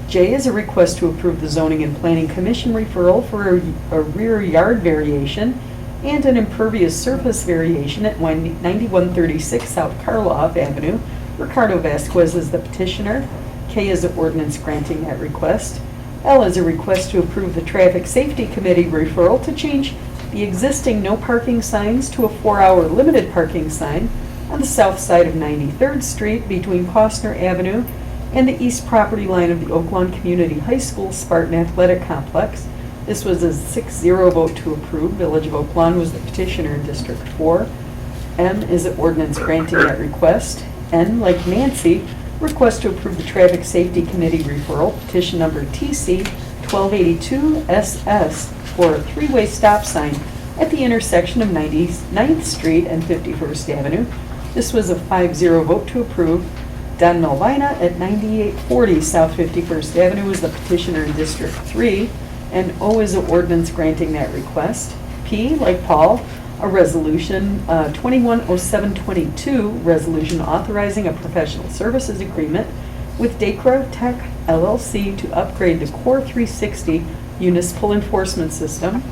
J is a request to approve the Zoning and Planning Commission referral for a rear yard variation and an impervious surface variation at 9136 South Karloff Avenue. Ricardo Vasquez is the petitioner. K is an ordinance granting that request. L is a request to approve the Traffic Safety Committee referral to change the existing no parking signs to a 4-hour limited parking sign on the south side of 93rd Street between Costner Avenue and the east property line of the Oak Lawn Community High School Spartan Athletic Complex. This was a 6-0 vote to approve. Village of Oak Lawn was the petitioner in District 4. M is an ordinance granting that request. N, like Nancy, request to approve the Traffic Safety Committee referral, petition number TC 1282SS, for a 3-way stop sign at the intersection of 99th Street and 51st Avenue. This was a 5-0 vote to approve. Don Melvina at 9840 South 51st Avenue is the petitioner in District 3, and O is an ordinance granting that request. P, like Paul, a resolution, 210722, resolution authorizing a professional services agreement with Dacra Tech LLC to upgrade the Core 360 municipal enforcement system.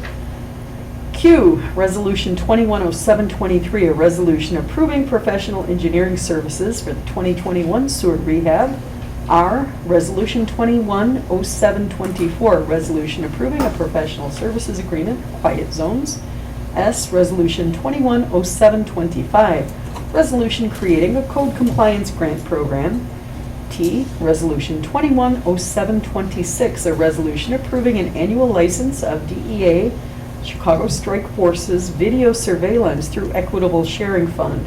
Q, resolution 210723, a resolution approving professional engineering services for the 2021 sewer rehab. R, resolution 210724, resolution approving a professional services agreement, quiet zones. S, resolution 210725, resolution creating a code compliance grant program. T, resolution 210726, a resolution approving an annual license of DEA Chicago Strike Forces video surveillance through Equitable Sharing Fund.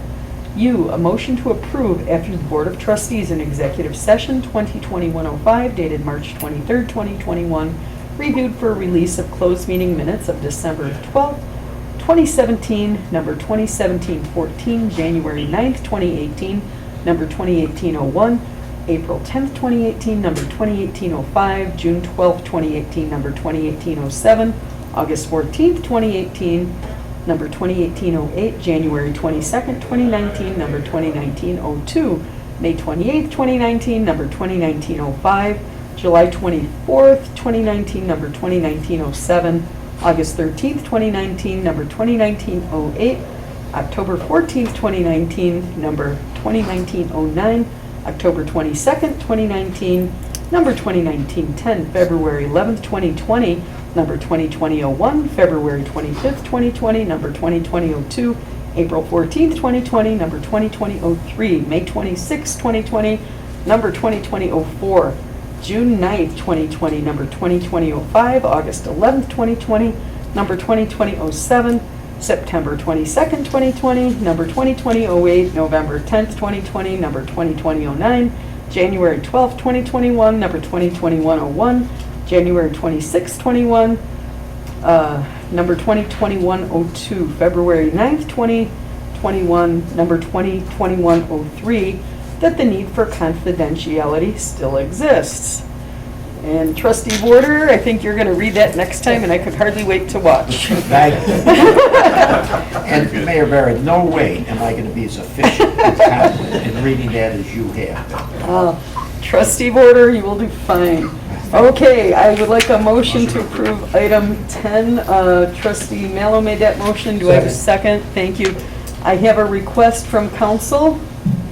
U, a motion to approve after the Board of Trustees in executive session 2020-105 dated March 23rd, 2021, reviewed for release of closed meeting minutes of December 12th, 2017, number 2017-14, January 9th, 2018, number 2018-01, April 10th, 2018, number 2018-05, June 12th, 2018, number 2018-07, August 14th, 2018, number 2018-08, January 22nd, 2019, number 2019-02, May 28th, 2019, number 2019-05, July 24th, 2019, number 2019-07, August 13th, 2019, number 2019-08, October 14th, 2019, number 2019-09, October 22nd, 2019, number 2019-10, February 11th, 2020, number 2020-01, February 25th, 2020, number 2020-02, April 14th, 2020, number 2020-03, May 26th, 2020, number 2020-04, June 9th, 2020, number 2020-05, August 11th, 2020, number 2020-07, September 22nd, 2020, number 2020-08, November 10th, 2020, number 2020-09, January 12th, 2021, number 2021-01, January 26th, 21, number 2021-02, February 9th, 2021, number 2021-03, that the need for confidentiality still exists. And Trustee Warder, I think you're going to read that next time, and I could hardly wait to watch. And Mayor Barrett, no way am I going to be as efficient and confident in reading that as you have. Trustee Warder, you will do fine. Okay, I would like a motion to approve item 10. Trustee Mallow made that motion. Do I have a second? Thank you. I have a request from council.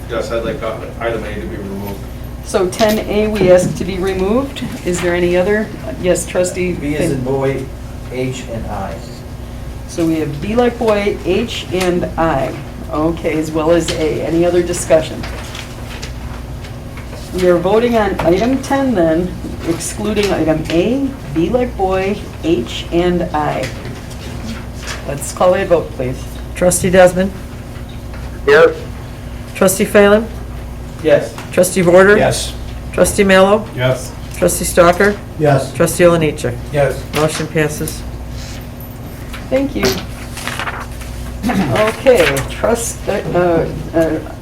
Yes, I'd like item A to be removed. So 10A we ask to be removed. Is there any other? Yes, trustee. B as in boy, H and I. So we have B like boy, H and I. Okay, as well as A. Any other discussion? We are voting on item 10 then, excluding item A, B like boy, H and I. Let's call a vote, please. Trustee Desmond? Yes. Trustee Phelan? Yes. Trustee Vorder? Yes. Trustee Mallow? Yes. Trustee Stalker? Yes. Trustee Oliniechek? Yes. Motion passes. Thank you. Okay,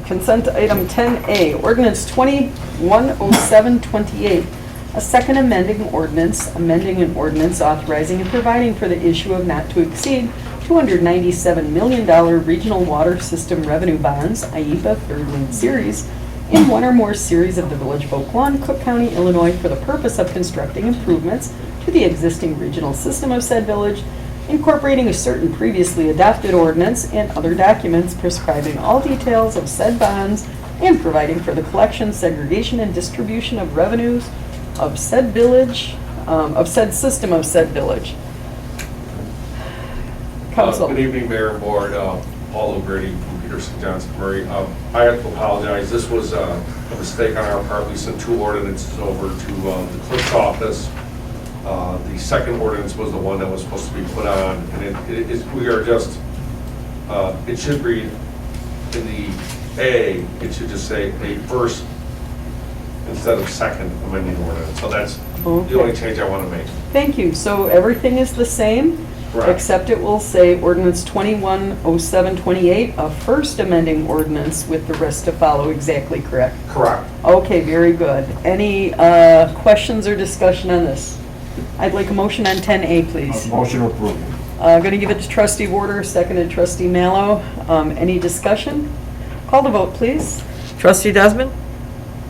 consent item 10A, ordinance 210728, a second amending an ordinance authorizing and providing for the issue of not to exceed $297 million regional water system revenue bonds, IEPA third lien series, in one or more series of the Village of Oak Lawn, Cook County, Illinois, for the purpose of constructing improvements to the existing regional system of said village, incorporating a certain previously adopted ordinance and other documents prescribing all details of said bonds and providing for the collection, segregation, and distribution of revenues of said village, of said system of said village. Council. Good evening, Mayor and Board. Paul O'Grady from Peterson Johnson Murray. I have to apologize. This was a mistake on our part. We sent two ordinances over to the clerk's office. The second ordinance was the one that was supposed to be put on, and we are just, it should read in the A, it should just say a first instead of second amending ordinance. So that's the only change I want to make. Thank you. So everything is the same? Correct. Except it will say ordinance 210728, a first amending ordinance with the rest to follow, exactly correct? Correct. Okay, very good. Any questions or discussion on this? I'd like a motion on 10A, please. Motion approved. Going to give it to trustee Warder, seconded trustee Mallow. Any discussion? Call the vote, please. Trustee Desmond?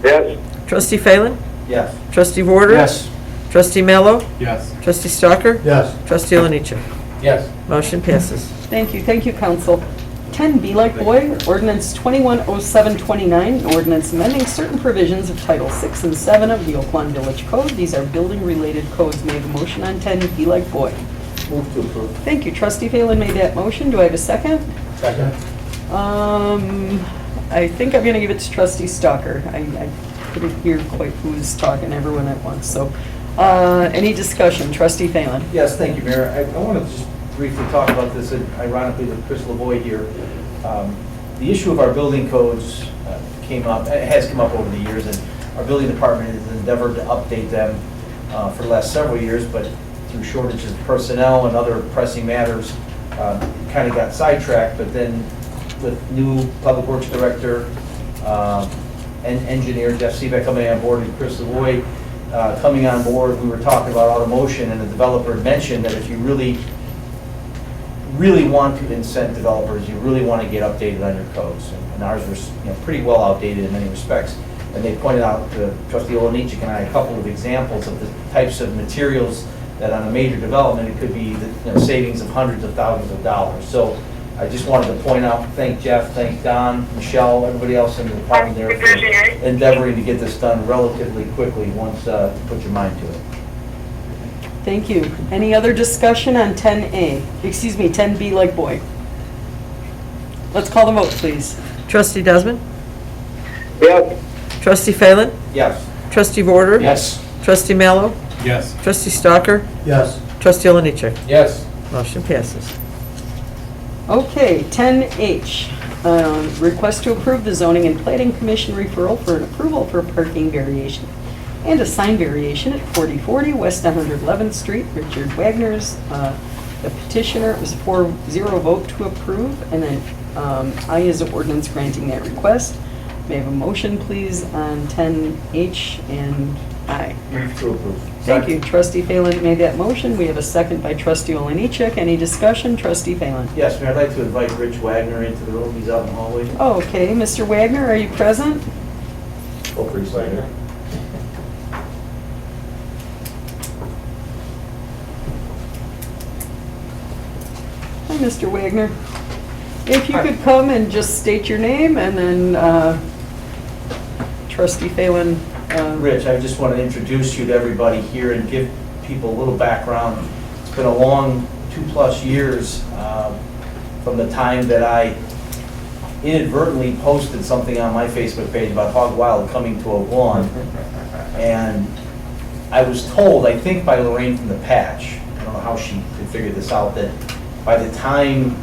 Yes. Trustee Phelan? Yes. Trustee Vorder? Yes. Trustee Mallow? Yes. Trustee Stalker? Yes. Trustee Oliniechek? Yes. Motion passes. Thank you, council. 10B like boy, ordinance 210729, ordinance amending certain provisions of Title 6 and 7 of the Oak Lawn Village Code. These are building-related codes. May I have a motion on 10B like boy? Move to approve. Thank you. Trustee Phelan made that motion. Do I have a second? Second. I think I'm going to give it to trustee Stalker. I couldn't hear quite who was talking, everyone at once. So, any discussion? Trustee Phelan. Yes, thank you, Mayor. I want to just briefly talk about this, and ironically with Chris LaVoy here. The issue of our building codes has come up over the years, and our building department has endeavored to update them for the last several years, but through shortages of personnel and other pressing matters, kind of got sidetracked. But then with new Public Works Director and engineer Jeff Seebeck coming on board and Chris LaVoy coming on board, we were talking about automotion, and the developer mentioned that if you really want to incent developers, you really want to get updated on your codes. And ours were pretty well outdated in many respects. And they pointed out, Trustee Oliniechek and I, a couple of examples of the types of materials that on a major development, it could be savings of hundreds of thousands of dollars. So I just wanted to point out, thank Jeff, thank Don, Michelle, everybody else in the department there for endeavoring to get this done relatively quickly once you put your mind to it. Thank you. Any other discussion on 10A? Excuse me, 10B like boy. Let's call the vote, please. Trustee Desmond? Yes. Trustee Phelan? Yes. Trustee Border? Yes. Trustee Mallow? Yes. Trustee Stalker? Yes. Trustee Oliniechek? Yes. Motion passes. Okay, 10H, request to approve the Zoning and Planning Commission referral for an approval for parking variation and a sign variation at 4040 West 111th Street. Richard Wagner's the petitioner. It was a 4-0 vote to approve, and then I is an ordinance granting that request. May I have a motion, please, on 10H and I? Move to approve. Thank you. Trustee Phelan made that motion. We have a second by Trustee Oliniechek. Any discussion? Trustee Phelan. Yes, Mayor, I'd like to invite Rich Wagner into the room. He's out in the hallway. Okay, Mr. Wagner, are you present? Oh, Rich Wagner. Hi, Mr. Wagner. If you could come and just state your name, and then Trustee Phelan. Rich, I just want to introduce you to everybody here and give people a little background. It's been a long 2+ years from the time that I inadvertently posted something on my Facebook page about Hog Wild coming to Oak Lawn. And I was told, I think by Lorraine from the Patch, I don't know how she could figure this out, that by the time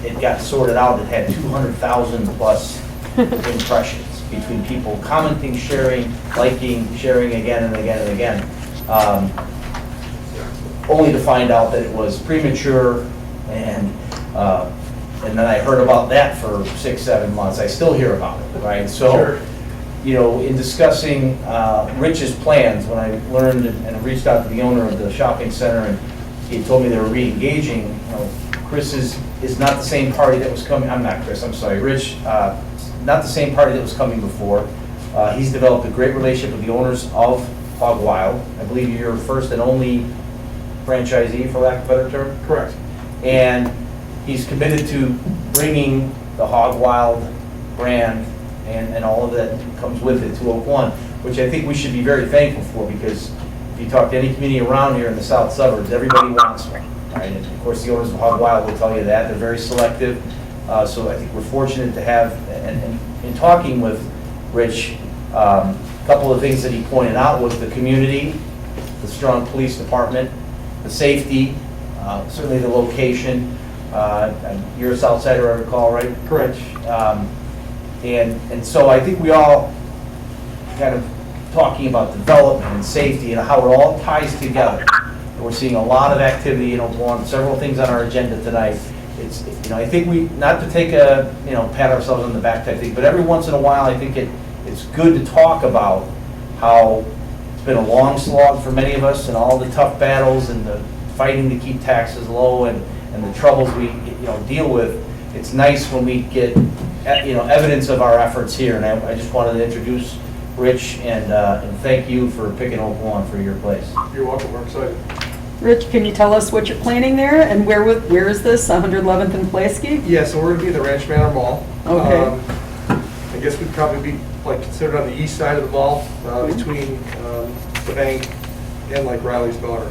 it got sorted out, it had 200,000 plus impressions between people commenting, sharing, liking, sharing again and again and again. Only to find out that it was premature, and then I heard about that for 6-7 months. I still hear about it, right? So, you know, in discussing Rich's plans, when I learned and reached out to the owner of the shopping center, and he told me they were re-engaging, you know, Chris is not the same party that was coming, I'm not Chris, I'm sorry, Rich, not the same party that was coming before. He's developed a great relationship with the owners of Hog Wild. I believe you're your first and only franchisee, for lack of a better term? Correct. And he's committed to bringing the Hog Wild brand and all of that comes with it to Oak Lawn, which I think we should be very thankful for, because if you talk to any community around here in the south suburbs, everybody wants one, right? And of course, the owners of Hog Wild will tell you that. They're very selective. So I think we're fortunate to have, and in talking with Rich, a couple of things that he pointed out was the community, the strong police department, the safety, certainly the location. You're a South Sider, I recall, right? Correct. And so I think we all kind of talking about development and safety and how it all ties together. And we're seeing a lot of activity, you know, on several things on our agenda tonight. It's, you know, I think we, not to take a, you know, pat ourselves on the back type thing, but every once in a while, I think it's good to talk about how it's been a long slog for many of us, and all the tough battles and the fighting to keep taxes low and the troubles we, you know, deal with. It's nice when we get, you know, evidence of our efforts here, and I just wanted to introduce Rich and thank you for picking Oak Lawn for your place. You're welcome, we're excited. Rich, can you tell us what you're planning there, and where is this, 111th and Pulaski? Yeah, so we're gonna be in the Ranch Manor Mall. Okay. I guess we'd probably be like considered on the east side of the mall, between the bank and like Riley's Daughter.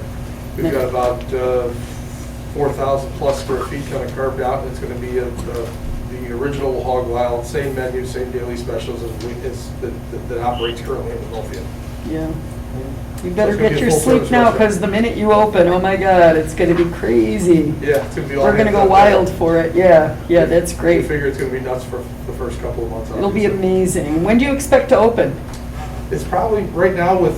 We've got about 4,000 plus square feet kind of carved out, and it's gonna be the original Hog Wild, same menu, same daily specials that operates currently in Philadelphia. Yeah. You better So it's gonna get be a your full-service sleep now, restaurant. because the minute you open, oh my God, it's gonna be crazy. Yeah, it's gonna be all. We're gonna hands go on wild deck. for it, yeah, that's We great. figure it's gonna be nuts for the first couple of months. It'll be obviously. amazing. When do you expect to open? It's probably, right now with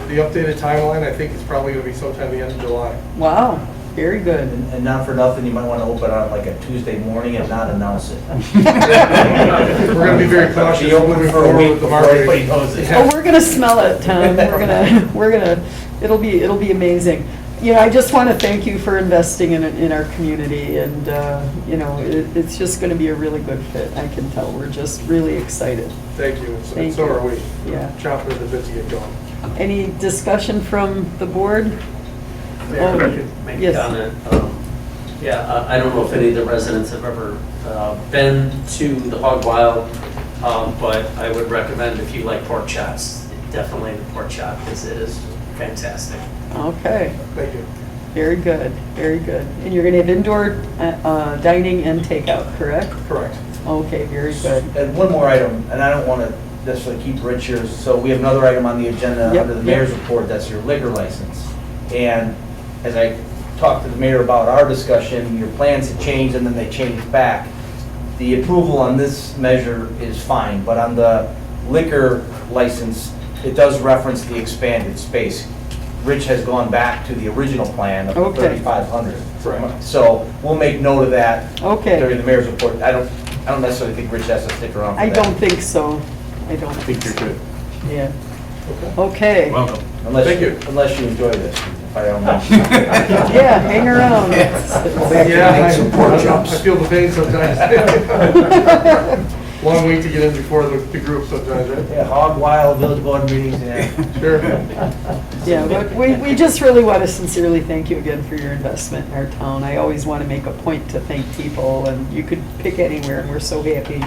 the updated timeline, I think it's probably gonna be sometime the end of July. Wow, very good. And not for nothing, you might want to open on like a Tuesday morning and not announce it. We're gonna be very cautious Be open moving for a forward week with the before marketing. everybody knows it. Oh, we're gonna smell it, Tom. We're gonna, it'll be amazing. You know, I just want to thank you for investing in our community, and, you know, it's just gonna be a really good fit, I can tell. We're just really excited. Thank you, Thank and so you. are we. Yeah. Chomping at the bit to get going. Any discussion from the board? Oh, If I could make a yes. comment. Yeah, I don't know if any of the residents have ever been to the Hog Wild, but I would recommend if you like pork chops, definitely the pork chop, because it is fantastic. Okay. Thank you. Very good, very good. And you're gonna have indoor dining and takeout, correct? Correct. Okay, very good. And one more item, and I don't want to necessarily keep Rich here, so we have another item on the agenda Yep, under the yep. mayor's report, that's your liquor license. And as I talked to the mayor about our discussion, your plans had changed and then they changed back. The approval on this measure is fine, but on the liquor license, it does reference the expanded space. Rich has gone back to the original plan of Okay. 3,500. Correct. So we'll make note of that Okay. during the mayor's report. I don't necessarily think Rich has to stick around for I that. don't think so. I don't think You're so. good. Yeah. Okay. Welcome. Unless you enjoy this, if I don't know. Yeah, hang around. Yeah, I feel the pain sometimes. Long wait to get in before the group sometimes, right? Yeah, Hog Wild, Village Board meetings, yeah. Sure. Yeah, but we just really want to sincerely thank you again for your investment in our town. I always want to make a point to thank people, and you could pick anywhere, and we're so happy.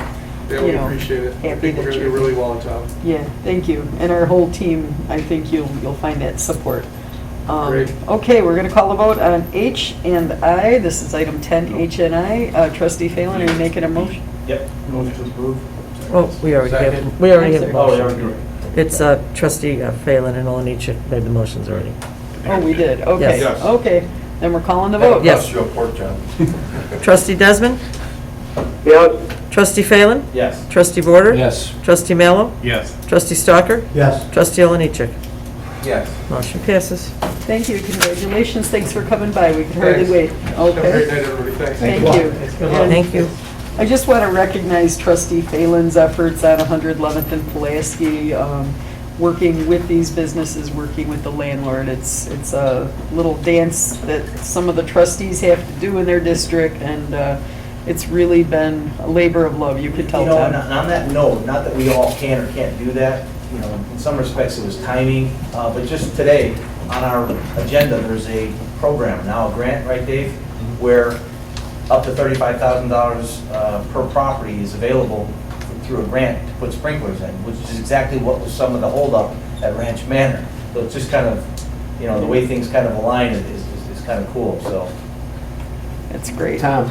Yeah, you we know, appreciate it. I happy think we're that gonna do you- really well in town. Yeah, thank you. And our whole team, I think you'll find that support. Great. Okay, we're going to call a vote on H and I. This is item 10, H and I. Trustee Phelan, are you making a motion? Yep, motion to approve. Oh, we already have, Second. we already have a I'm Oh, motion. yeah, It's trustee Phelan and Oliniechek made the motions already. Oh, we did, okay. Yes. Okay, then we're calling the vote. Yes. You a pork chop. Trustee Desmond? Yes. Trustee Phelan? Yes. Trustee Border? Yes. Trustee Mallow? Yes. Trustee Stalker? Yes. Trustee Oliniechek? Yes. Motion passes. Thank you, congratulations, thanks for coming by, we could hardly wait. Thanks. Have a great Okay, night, everybody. Thanks. thank you. And Thank you. I just want to recognize Trustee Phelan's efforts on 111th and Pulaski, working with these businesses, working with the landlord. It's a little dance that some of the trustees have to do in their district, and it's really been a labor of love, you could tell, You know, and Tom. on that note, not that we all can or can't do that, you know, in some respects it was timing, but just today, on our agenda, there's a program now, a grant, right, Dave? Where up to $35,000 per property is available through a grant to put sprinklers in, which is exactly what was some of the holdup at Ranch Manor. So it's just kind of, you know, the way things kind of align is kind of cool, so. It's great. Tom,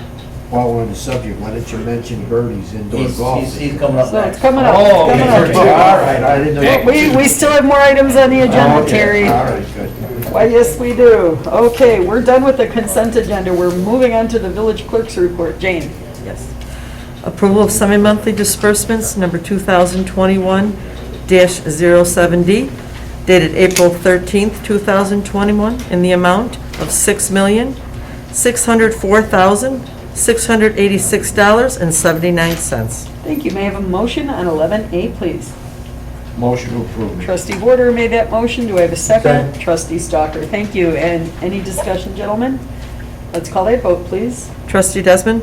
while we're on the subject, why don't you mention Birdie's indoor golf? He's coming up So next. it's coming up, Oh, it's coming okay. up. All right, I didn't know. We still have more items on the agenda, Okay, Terry. all right, good. Why, yes, we do. Okay, we're done with the consent agenda. We're moving on to the village clerk's report. Jane? Yes. Approval of semi-monthly disbursements, number 2021-07D, dated April 13th, 2021, in the amount of $6,604,686.79. Thank you. May I have a motion on 11A, please? Motion to approve. Trustee Warder made that motion. Do I have a second? Second. Trustee Stalker, thank you. And any discussion, gentlemen? Let's call that vote, please. Trustee Desmond?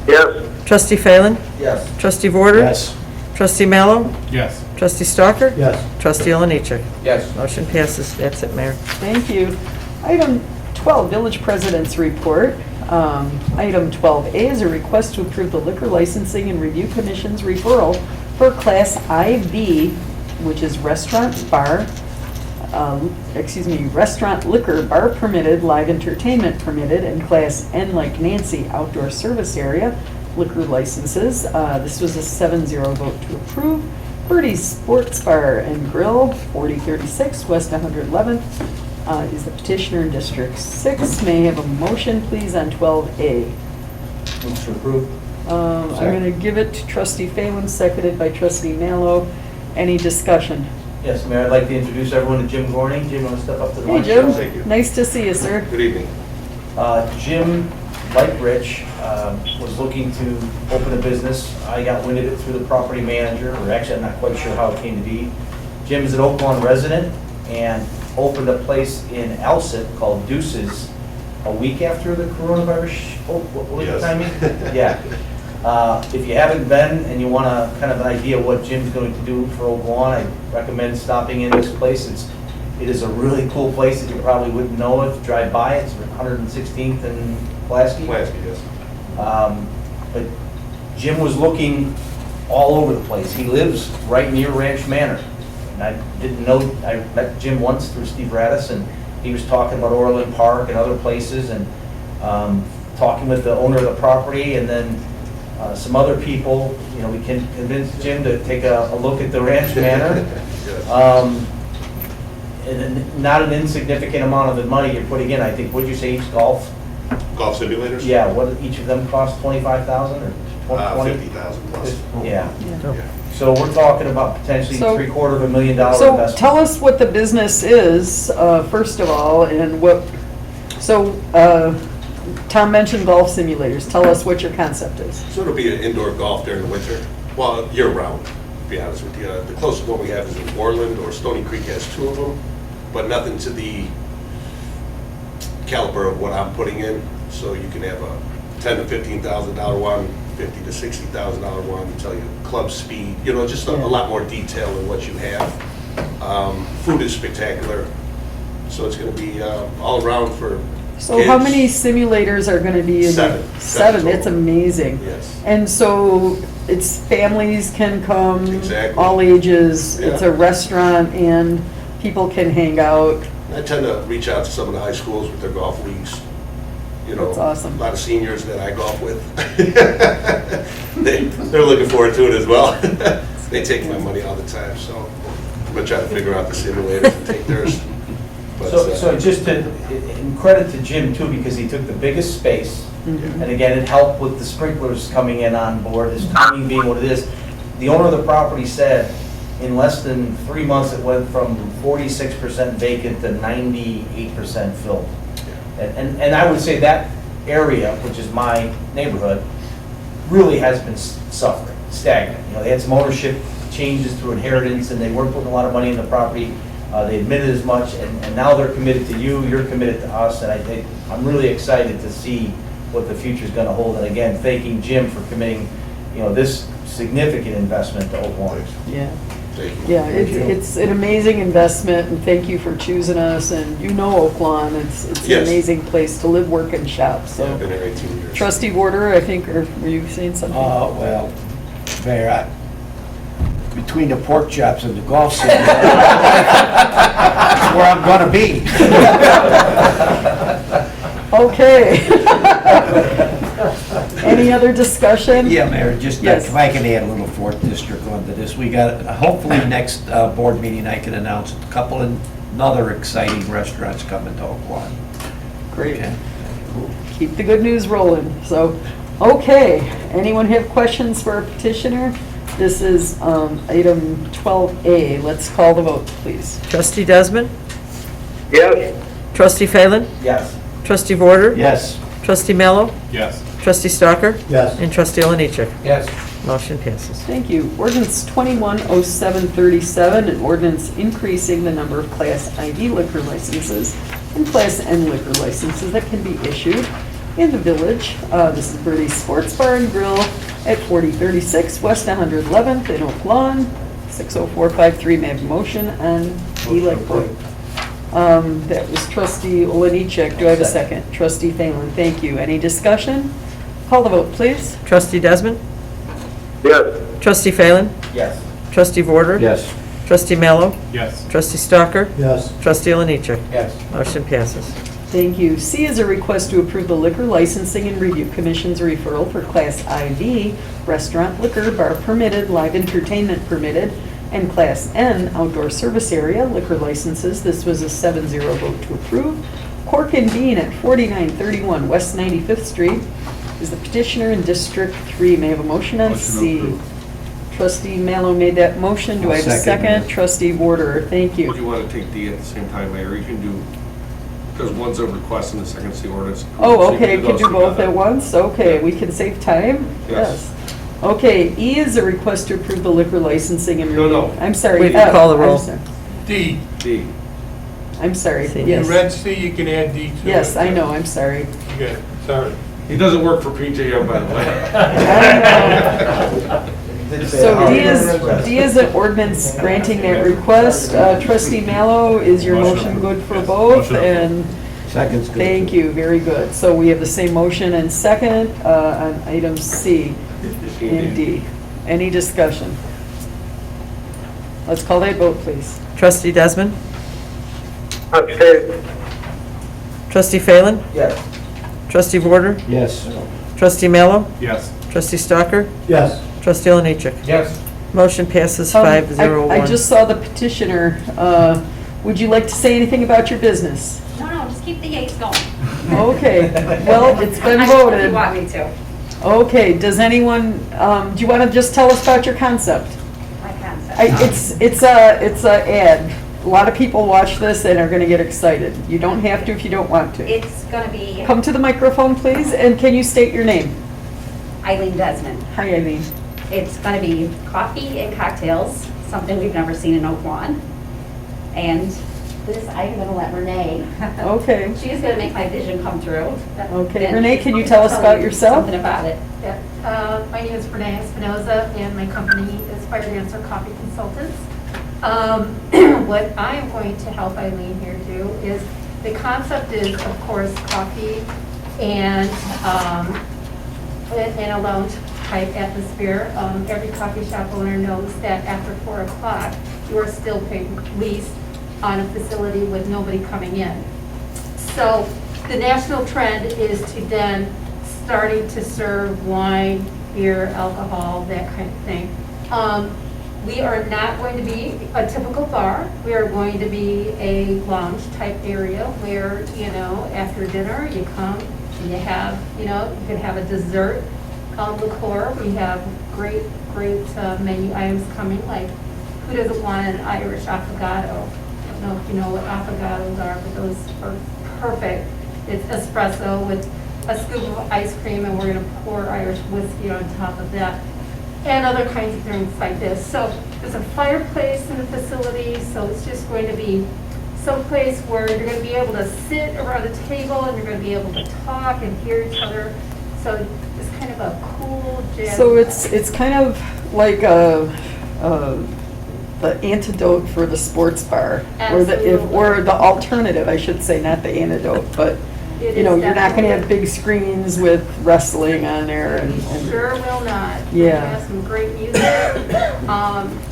Yes. Trustee Phelan? Yes. Trustee Border? Yes. Trustee Mallow? Yes. Trustee Stalker? Yes. Trustee Oliniechek? Yes. Motion passes. That's it, Mayor. Thank you. Item 12, Village President's Report. Item 12A is a request to approve the Liquor Licensing and Review Commission's referral for Class IV, which is restaurant, restaurant liquor, bar permitted, live entertainment permitted, and Class N like Nancy, outdoor service area liquor licenses. This was a 7-0 vote to approve. Birdie's Sports Bar and Grill, 4036 West 111th, is the petitioner in District 6. May I have a motion, please, on 12A? Move to approve. I'm going to give it to Trustee Phelan, seconded by Trustee Mallow. Any discussion? Yes, Mayor, I'd like to introduce everyone to Jim Gorney. Jim, want to step up to the Hey, mic? Jim. Thank you. Nice to see you, sir. Good evening. Jim, like Rich, was looking to open a business. I got wind of it through the property manager, or actually, I'm not quite sure how it came to be. Jim is an Oak Lawn resident and opened a place in Alsip called Deuces a week after the coronavirus. Oh, what was the Yes. timing? Yeah. If you haven't been and you want a kind of an idea what Jim's going to do for Oak Lawn, I recommend stopping in this place. It's It is a really cool place that you probably wouldn't know if you drive by. It's 116th and Pulaski. Pulaski, yes. But Jim was looking all over the place. He lives right near Ranch Manor. And I didn't know, I met Jim once through Steve Radis, and he was talking about Orland Park and other places, and talking with the owner of the property, and then some other people. You know, we can convince Jim to take a look at the Ranch Manor. And then not an insignificant amount of the money you're putting in. I think, what'd you say, each golf? Golf simulators? Yeah, what, each of them cost 25,000 or 20? 50,000 plus. Yeah. So we're talking about potentially So- $750,000 So investment. tell us what the business is, first of all, and what, so Tom mentioned golf simulators. Tell us what your concept is. So it'll be an indoor golf during the winter, well, year round, to be honest with you. The closest one we have is in Orland, or Stony Creek has 2 of them, but nothing to the caliber of what I'm putting in. So you can have a $10,000 to $15,000 one, $50,000 to $60,000 one, tell you club speed, you know, just a lot more detail than what you have. Food is spectacular, so it's going to be all around for So how kids. many simulators are going to be in? Seven. Seven, Seven it's total. amazing. Yes. And so it's families can come, Exactly. all ages. It's Yeah. a restaurant and people can hang out. I tend to reach out to some of the high schools with their golf leagues. You know, That's awesome. A lot of seniors that I golf with. They're looking forward to it as well. They take my money all the time, so I'm gonna try to figure out the simulators and take theirs. But, So just to, in credit to Jim too, because he took the biggest space, and again, it helped with the sprinklers coming in on board, his timing being what it is. The owner of the property said, in less than 3 months, it went from 46% vacant to 98% filled. And I would say that area, which is my neighborhood, really has been suffering, stagnant. You know, they had some ownership changes through inheritance, and they weren't putting a lot of money in the property. They admitted as much, and now they're committed to you, you're committed to us, and I'm really excited to see what the future's gonna hold. And again, thanking Jim for committing, you know, this significant investment to Oak Lawn. Yeah. Thank you. Yeah, it's an amazing investment, and thank you for choosing us, and you know Oak Lawn, it's an Yes. amazing place to live, work, and shop, I've so. been there 18 years. Trustee Warder, I think, or were you saying something? Well, Mayor, between the pork chops and the golf simulator, that's where I'm gonna be. Okay. Any other discussion? Yeah, Mayor, just Yes. if I can add a little fourth district onto this. We got, hopefully next board meeting, I can announce a couple of another exciting restaurants coming to Oak Lawn. Great. Okay. Keep the good news rolling. So, okay, anyone have questions for our petitioner? This is item 12A. Let's call the vote, please. Trustee Desmond? Yes. Trustee Phelan? Yes. Trustee Vorder? Yes. Trustee Mello? Yes. Trustee Stalker? Yes. And Trustee Oliniechek? Yes. Motion passes. Thank you. Ordinance 210737, an ordinance increasing the number of Class IV liquor licenses and Class N liquor licenses that can be issued in the village. This is Birdie's Sports Bar and Grill at 4036 West 111th in Oak Lawn, 60453. May I have a motion on E like vote? That was Trustee Oliniechek. Do I have a second? Trustee Phelan, thank you. Any discussion? Call the vote, please. Trustee Desmond? Yes. Trustee Phelan? Yes. Trustee Vorder? Yes. Trustee Mello? Yes. Trustee Stalker? Yes. Trustee Oliniechek? Yes. Motion passes. Thank you. C is a request to approve the Liquor Licensing and Review Commission's referral for Class IV restaurant liquor, bar permitted, live entertainment permitted, and Class N outdoor service area liquor licenses. This was a 7-0 vote to approve. Cork and Bean at 4931 West 95th Street is the petitioner in District 3. May I have a motion on C? Trustee Mallow made that motion. Do I have a second? Trustee Warder, thank you. Would you want to take D at the same time, Mayor? You can do, because one's a request and the second's the ordinance. Oh, So you okay, can could those do both together. at once? Okay, we can save time? Yes. Okay, E is a request to approve the liquor licensing and review. No. I'm sorry. We can call the I'm roll. sorry. D. D. I'm sorry, C. You yes. read C, you can add D to it. Yes, I know, I'm sorry. Okay, sorry. He doesn't work for PJM, by the way. I know. Did So D is an ordinance granting that request. Trustee Mallow, is your motion good for both? And Second's good. thank you, very good. So we have the same motion and second on items C and D. Any discussion? Let's call that vote, please. Trustee Desmond? Abstain. Trustee Phelan? Yes. Trustee Porter? Yes. Trustee Mallow? Yes. Trustee Stalker? Yes. Trustee Oliniechek? Yes. Motion passes 5-0-1. I just saw the petitioner. Would you like to say anything about your business? No, just keep the yates going. Okay, well, it's been If voted. you want me to. Okay, does anyone, do you want to just tell us about your concept? My concept. It's a ad. A lot of people watch this and are going to get excited. You don't have to if you don't want to. It's gonna be Come to the microphone, please, and can you state your name? Eileen Desmond. Hi, Eileen. It's gonna be coffee and cocktails, something we've never seen in Oak Lawn. And this, I'm gonna let Renee. Okay. She's gonna make my vision come true. Okay, And Renee, can you tell us about yourself? Something about it. My name is Renee Espinoza, and my company is Fire Dancer Coffee Consultants. What I am going to help Eileen here do is, the concept is, of course, coffee and in a lounge type atmosphere. Every coffee shop owner knows that after 4 o'clock, you are still paying lease on a facility with nobody coming in. So the national trend is to then starting to serve wine, beer, alcohol, that kind of thing. We are not going to be a typical bar. We are going to be a lounge type area where, after dinner, you come and you have, you can have a dessert liqueur. We have great menu items coming, like, who doesn't want an Irish affogato? I don't know if you know what affogatos are, but those are perfect. It's espresso with a scoop of ice cream, and we're gonna pour Irish whiskey on top of that, and other kinds of drinks like this. So there's a fireplace in the facility, so it's just going to be someplace where you're gonna be able to sit around a table and you're gonna be able to talk and hear each other. So it's kind of a cool jazz. So it's kind of like the antidote for the sports bar, or the alternative, I should say, not the antidote, but It you're is not going to definitely- have big screens with wrestling on there. You And sure will not. Yeah. We're gonna have some great music.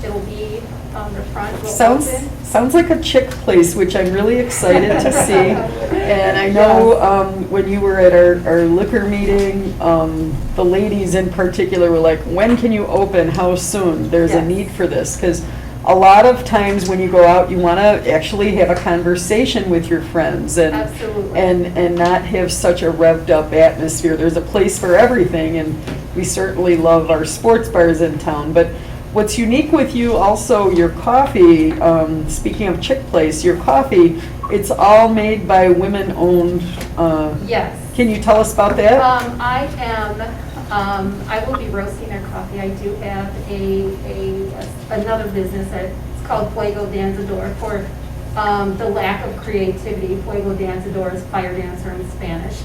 It'll be the front will open. Sounds like a chick place, which I'm really excited to see. And I know when you were at our liquor meeting, the ladies in particular were like, when can you open? How soon? There's a Yes. need for this. Because a lot of times when you go out, you want to actually have a conversation with your friends and Absolutely. and not have such a revved up atmosphere. There's a place for everything, and we certainly love our sports bars in town. But what's unique with you also, your coffee, speaking of Chick Place, your coffee, it's all made by women-owned. Yes. Can you tell us about that? I will be roasting their coffee. I do have another business that's called Fuego Danzador for the lack of creativity. Fuego Danzador is fire dancer in Spanish.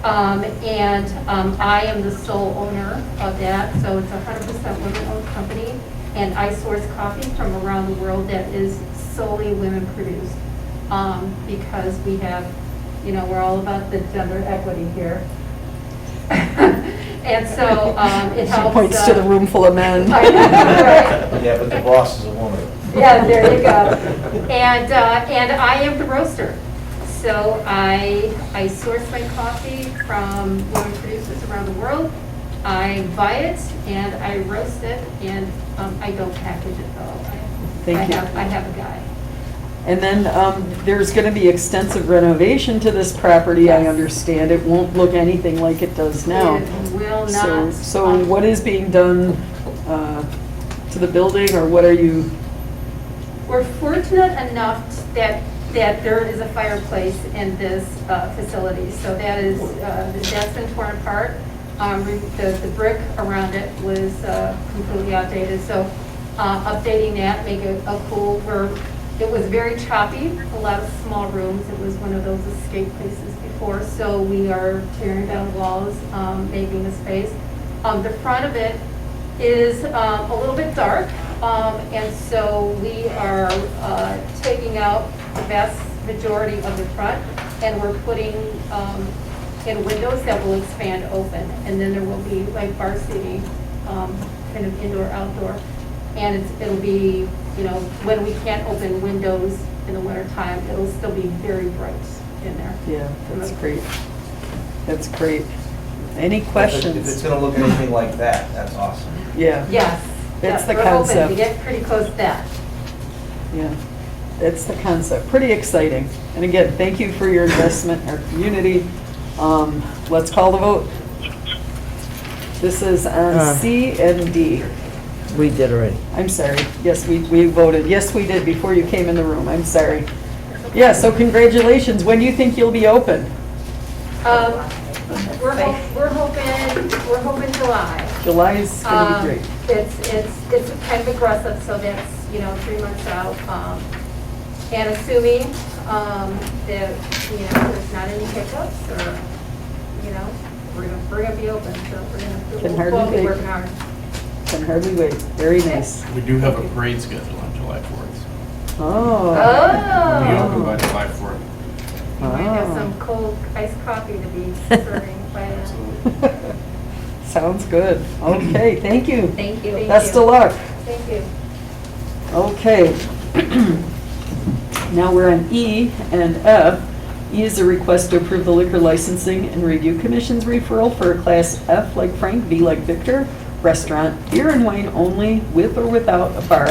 I am the sole owner of that, so it's 100% women-owned company, and I source coffee from around the world that is solely women-produced, because we have, we're all about the gender equity here. And so it helps. She points to the room full of men. I know, right? Yeah, but the boss is a woman. Yeah, there you go. And I am the roaster. So I source my coffee from women producers around the world. I buy it and I roast it, and I don't package it though. Thank you. I have a guy. And then there's going to be extensive renovation to this property, I understand. It won't look anything like it does now. It will not. So what is being done to the building, or what are you? We're fortunate enough that there is a fireplace in this facility. So that's been torn apart. The brick around it was completely outdated. So updating that, make it a cool, it was very choppy, a lot of small rooms. It was one of those escape places before. So we are tearing down walls, making the space. The front of it is a little bit dark, and so we are taking out the vast majority of the front, and we're putting in windows that will expand open, and then there will be like bar seating, kind of indoor, outdoor, and it'll be, you know, when we can't open windows in the wintertime, it'll still be very bright in there. Yeah, that's great. That's great. Any questions? If it's gonna look anything like that, that's awesome. Yeah. Yes. That's yes, the we're hoping to concept. get pretty close to that. Yeah, that's the concept. Pretty exciting. And again, thank you for your investment in our community. Let's call the vote. This is on C and D. We did already. I'm sorry. Yes, we voted. Yes, we did before you came in the room. I'm sorry. Yeah, so congratulations. When do you think you'll be open? We're hoping July. July's gonna be great. It's kind of aggressive, so that's, 3 months out. And assuming, that, there's not any hiccups or, we're gonna be open, so Can we'll hardly be wait. working hard. Can hardly wait. Very nice. We do have a parade scheduled on July 4th. Oh. We open by July 4th. You might have some cold iced coffee to be serving by then. Sounds good. Okay, thank you. Thank you. Best of luck. Thank you. Okay. Now we're on E and F. E is a request to approve the Liquor Licensing and Review Commission's referral for a Class F like Frank, V like Victor restaurant, beer and wine only, with or without a bar,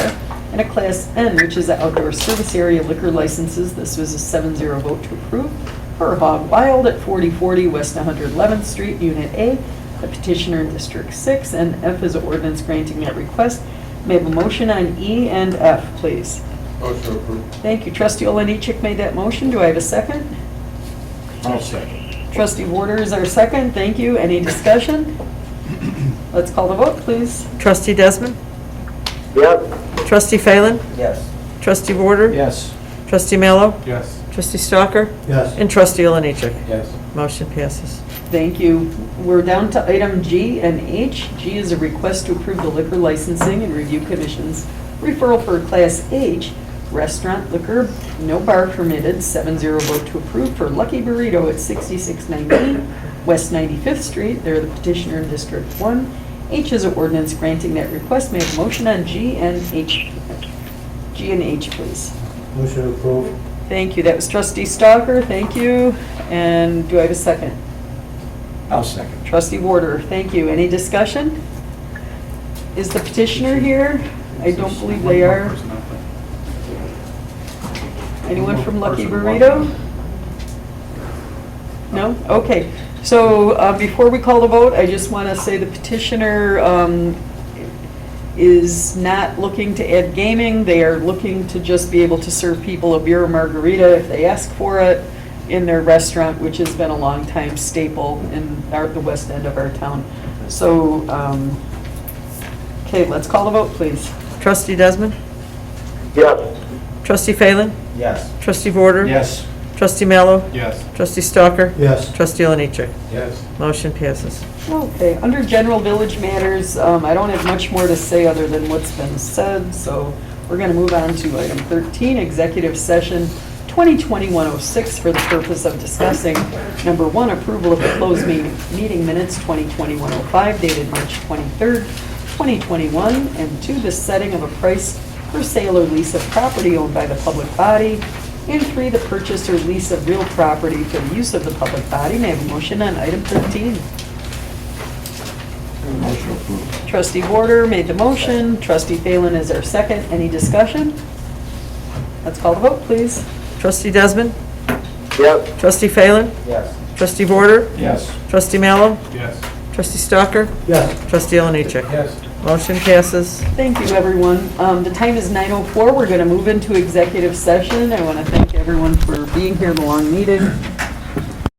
and a Class N, which is an outdoor service area liquor licenses. This was a 7-0 vote to approve for Hog Wild at 4040 West 111th Street, Unit A, the petitioner in District 6, and F is an ordinance granting that request. May I have a motion on E and F, please? Motion approved. Thank you. Trustee Olenichek made that motion. Do I have a second? I'll second. Trustee Warder is our second. Thank you. Any discussion? Let's call the vote, please. Trustee Desmond? Yes. Trustee Phelan? Yes. Trustee Warder? Yes. Trustee Mallow? Yes. Trustee Stalker? Yes. And Trustee Olenichek? Yes. Motion passes. Thank you. We're down to item G and H. G is a request to approve the Liquor Licensing and Review Commission's referral for Class H restaurant liquor, no bar permitted, 7-0 vote to approve for Lucky Burrito at 6619 West 95th Street. They're the petitioner in District 1. H is an ordinance granting that request. May I have a motion on G and H? G and H, please. Motion approved. Thank you. That was Trustee Stalker. Thank you. And do I have a second? I'll second. Trustee Warder, thank you. Any discussion? Is the petitioner here? I don't believe they are. Anyone from Lucky Burrito? No? Okay. So before we call the vote, I just want to say the petitioner is not looking to add gaming. They are looking to just be able to serve people a beer or margarita if they ask for it in their restaurant, which has been a long time staple in the west end of our town. So, okay, let's call the vote, please. Trustee Desmond? Yes. Trustee Phelan? Yes. Trustee Warder? Yes. Trustee Mallow? Yes. Trustee Stalker? Yes. Trustee Olenichek? Yes. Motion passes. Okay, under general village matters, I don't have much more to say other than what's been said, so we're going to move on to item 13, executive session 2020-106 for the purpose of discussing, number one, approval of the closed meeting minutes 2020-105 dated March 23rd, 2021, and two, the setting of a price for sale or lease of property owned by the public body, and three, the purchase or lease of real property for the use of the public body. May I have a motion on item 13? Motion approved. Trustee Warder made the motion. Trustee Phelan is our second. Any discussion? Let's call the vote, please. Trustee Desmond? Yes. Trustee Phelan? Yes. Trustee Warder? Yes. Trustee Mallow? Yes. Trustee Stalker? Yes. Trustee Olenichek? Yes. Motion passes. Thank you, everyone. The time is 9:04. We're going to move into executive session. I want to thank everyone for being here in the long meeting.